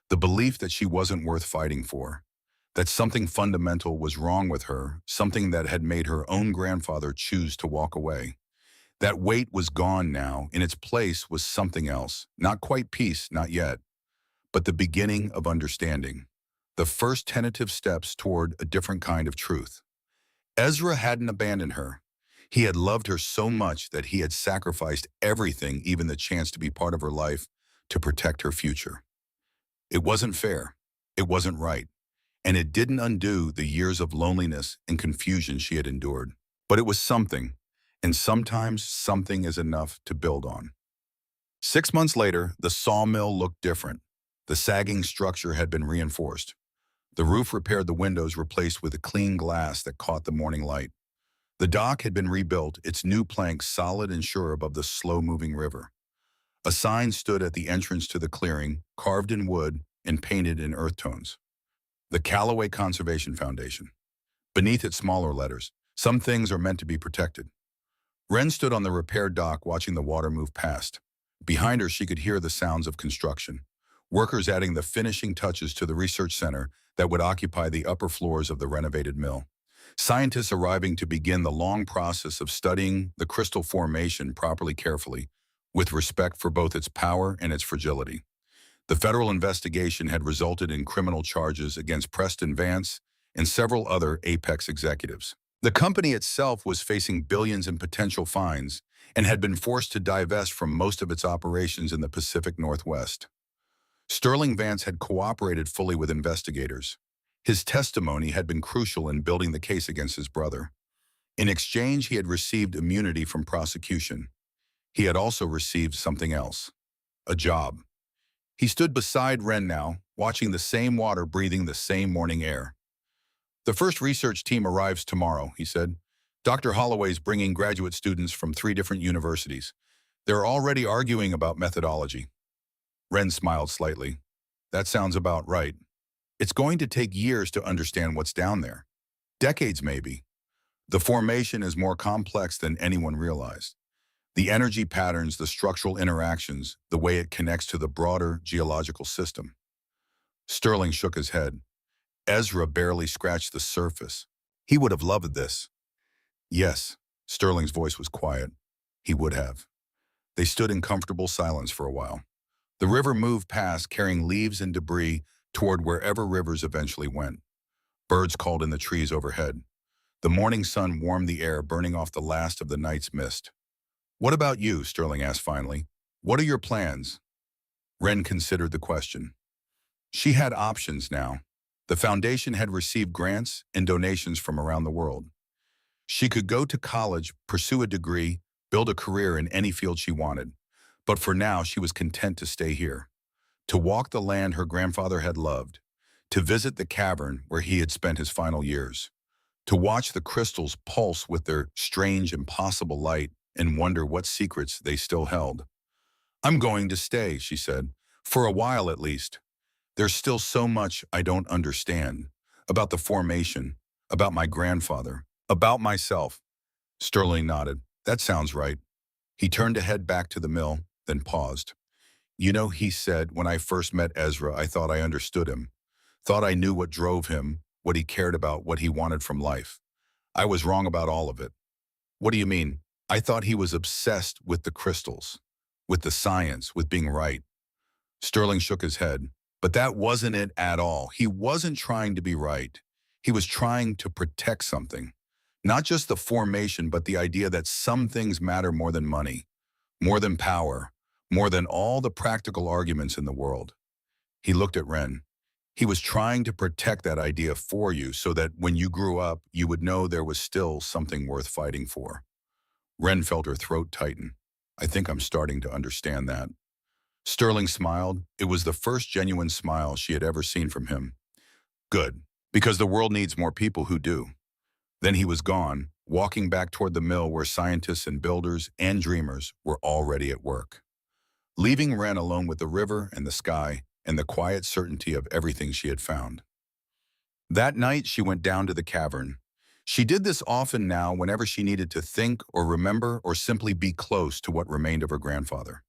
the belief that she wasn't worth fighting for, that something fundamental was wrong with her, something that had made her own grandfather choose to walk away. That weight was gone now. In its place was something else. Not quite peace, not yet, but the beginning of understanding. The first tentative steps toward a different kind of truth. Ezra hadn't abandoned her. He had loved her so much that he had sacrificed everything, even the chance to be part of her life, to protect her future. It wasn't fair. It wasn't right. And it didn't undo the years of loneliness and confusion she had endured. But it was something, and sometimes something is enough to build on. 6 months later, the sawmill looked different. The sagging structure had been reinforced. The roof repaired, the windows replaced with a clean glass that caught the morning light. The dock had been rebuilt, its new planks solid and sure above the slow-moving river. A sign stood at the entrance to the clearing, carved in wood and painted in earth tones. The Callaway Conservation Foundation. Beneath it, smaller letters. Some things are meant to be protected. Wren stood on the repaired dock, watching the water move past. Behind her, she could hear the sounds of construction. Workers adding the finishing touches to the research center that would occupy the upper floors of the renovated mill. Scientists arriving to begin the long process of studying the crystal formation properly, carefully, with respect for both its power and its fragility. The federal investigation had resulted in criminal charges against Preston Vance and several other Apex executives. The company itself was facing billions in potential fines and had been forced to divest from most of its operations in the Pacific Northwest. Sterling Vance had cooperated fully with investigators. His testimony had been crucial in building the case against his brother. In exchange, he had received immunity from prosecution. He had also received something else, a job. He stood beside Wren now, watching the same water, breathing the same morning air. The first research team arrives tomorrow, he said. Dr. Holloway's bringing graduate students from 3 different universities. They're already arguing about methodology. Wren smiled slightly. That sounds about right. It's going to take years to understand what's down there. Decades, maybe. The formation is more complex than anyone realized. The energy patterns, the structural interactions, the way it connects to the broader geological system. Sterling shook his head. Ezra barely scratched the surface. He would have loved this. Yes, Sterling's voice was quiet. He would have. They stood in comfortable silence for a while. The river moved past, carrying leaves and debris toward wherever rivers eventually went. Birds called in the trees overhead. The morning sun warmed the air, burning off the last of the night's mist. What about you? Sterling asked finally. What are your plans? Wren considered the question. She had options now. The foundation had received grants and donations from around the world. She could go to college, pursue a degree, build a career in any field she wanted. But for now, she was content to stay here, to walk the land her grandfather had loved, to visit the cavern where he had spent his final years, to watch the crystals pulse with their strange, impossible light and wonder what secrets they still held. I'm going to stay, she said, for a while at least. There's still so much I don't understand, about the formation, about my grandfather, about myself. Sterling nodded. That sounds right. He turned to head back to the mill, then paused. You know, he said, when I first met Ezra, I thought I understood him, thought I knew what drove him, what he cared about, what he wanted from life. I was wrong about all of it. What do you mean? I thought he was obsessed with the crystals, with the science, with being right. Sterling shook his head. But that wasn't it at all. He wasn't trying to be right. He was trying to protect something. Not just the formation, but the idea that some things matter more than money, more than power, more than all the practical arguments in the world. He looked at Ren. He was trying to protect that idea for you so that when you grew up, you would know there was still something worth fighting for. Ren felt her throat tighten. I think I'm starting to understand that. Sterling smiled. It was the first genuine smile she had ever seen from him. Good, because the world needs more people who do. Then he was gone, walking back toward the mill where scientists and builders and dreamers were already at work. Leaving Ren alone with the river and the sky and the quiet certainty of everything she had found. That night, she went down to the cavern. She did this often now whenever she needed to think or remember or simply be close to what remained of her grandfather.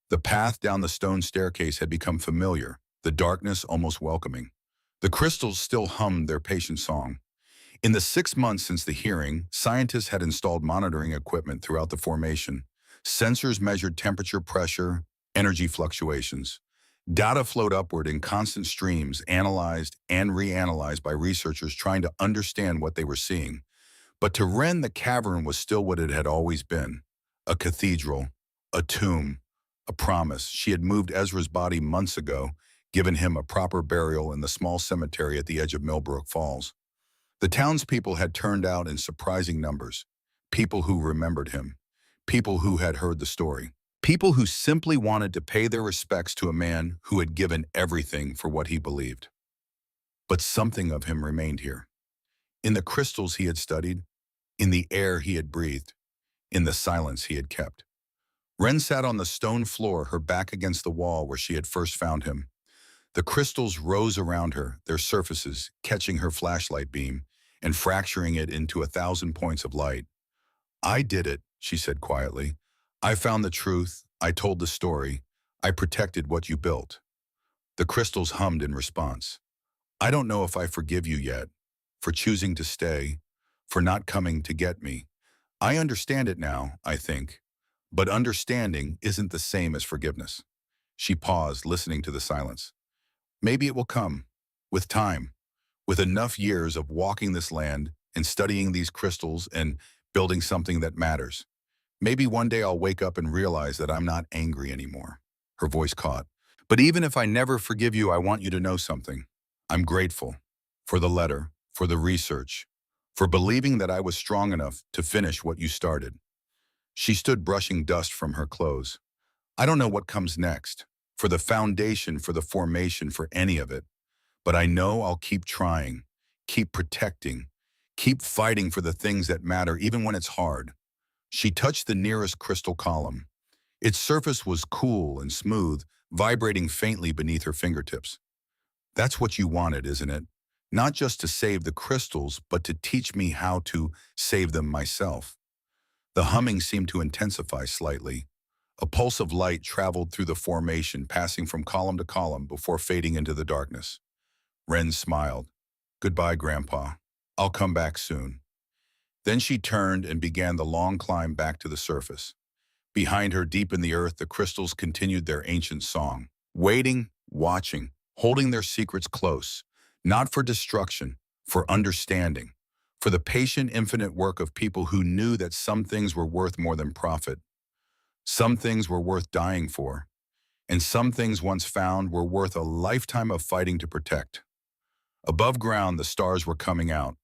The path down the stone staircase had become familiar, the darkness almost welcoming. The crystals still hummed their patient song. In the 6 months since the hearing, scientists had installed monitoring equipment throughout the formation. Sensors measured temperature, pressure, energy fluctuations. Data flowed upward in constant streams, analyzed and reanalyzed by researchers trying to understand what they were seeing. But to Ren, the cavern was still what it had always been. A cathedral, a tomb, a promise. She had moved Ezra's body months ago, given him a proper burial in the small cemetery at the edge of Millbrook Falls. The townspeople had turned out in surprising numbers. People who remembered him. People who had heard the story. People who simply wanted to pay their respects to a man who had given everything for what he believed. But something of him remained here. In the crystals he had studied, in the air he had breathed, in the silence he had kept. Ren sat on the stone floor, her back against the wall where she had first found him. The crystals rose around her, their surfaces catching her flashlight beam and fracturing it into 1,000 points of light. I did it, she said quietly. I found the truth, I told the story, I protected what you built. The crystals hummed in response. I don't know if I forgive you yet, for choosing to stay, for not coming to get me. I understand it now, I think, but understanding isn't the same as forgiveness. She paused, listening to the silence. Maybe it will come, with time, with enough years of walking this land and studying these crystals and building something that matters. Maybe one day I'll wake up and realize that I'm not angry anymore. Her voice caught. But even if I never forgive you, I want you to know something. I'm grateful for the letter, for the research, for believing that I was strong enough to finish what you started. She stood brushing dust from her clothes. I don't know what comes next, for the foundation, for the formation, for any of it. But I know I'll keep trying, keep protecting, keep fighting for the things that matter, even when it's hard. She touched the nearest crystal column. Its surface was cool and smooth, vibrating faintly beneath her fingertips. That's what you wanted, isn't it? Not just to save the crystals, but to teach me how to save them myself. The humming seemed to intensify slightly. A pulse of light traveled through the formation, passing from column to column before fading into the darkness. Ren smiled. Goodbye, Grandpa. I'll come back soon. Then she turned and began the long climb back to the surface. Behind her, deep in the earth, the crystals continued their ancient song, waiting, watching, holding their secrets close, not for destruction, for understanding, for the patient, infinite work of people who knew that some things were worth more than profit. Some things were worth dying for, and some things once found were worth a lifetime of fighting to protect. Above ground, the stars were coming out.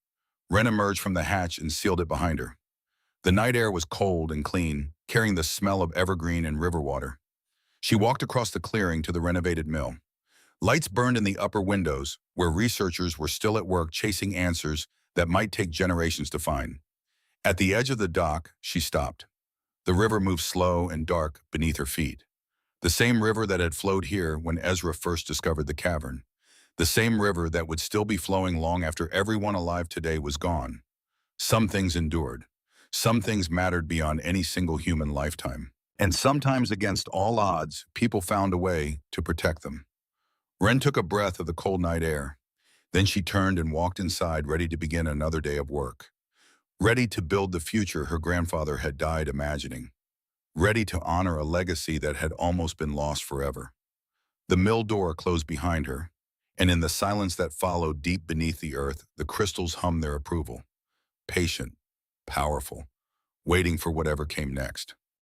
Ren emerged from the hatch and sealed it behind her. The night air was cold and clean, carrying the smell of evergreen and river water. She walked across the clearing to the renovated mill. Lights burned in the upper windows, where researchers were still at work chasing answers that might take generations to find. At the edge of the dock, she stopped. The river moved slow and dark beneath her feet. The same river that had flowed here when Ezra first discovered the cavern. The same river that would still be flowing long after everyone alive today was gone. Some things endured. Some things mattered beyond any single human lifetime. And sometimes, against all odds, people found a way to protect them. Ren took a breath of the cold night air. Then she turned and walked inside, ready to begin another day of work. Ready to build the future her grandfather had died imagining. Ready to honor a legacy that had almost been lost forever. The mill door closed behind her, and in the silence that followed deep beneath the earth, the crystals hummed their approval. Patient, powerful, waiting for whatever came next.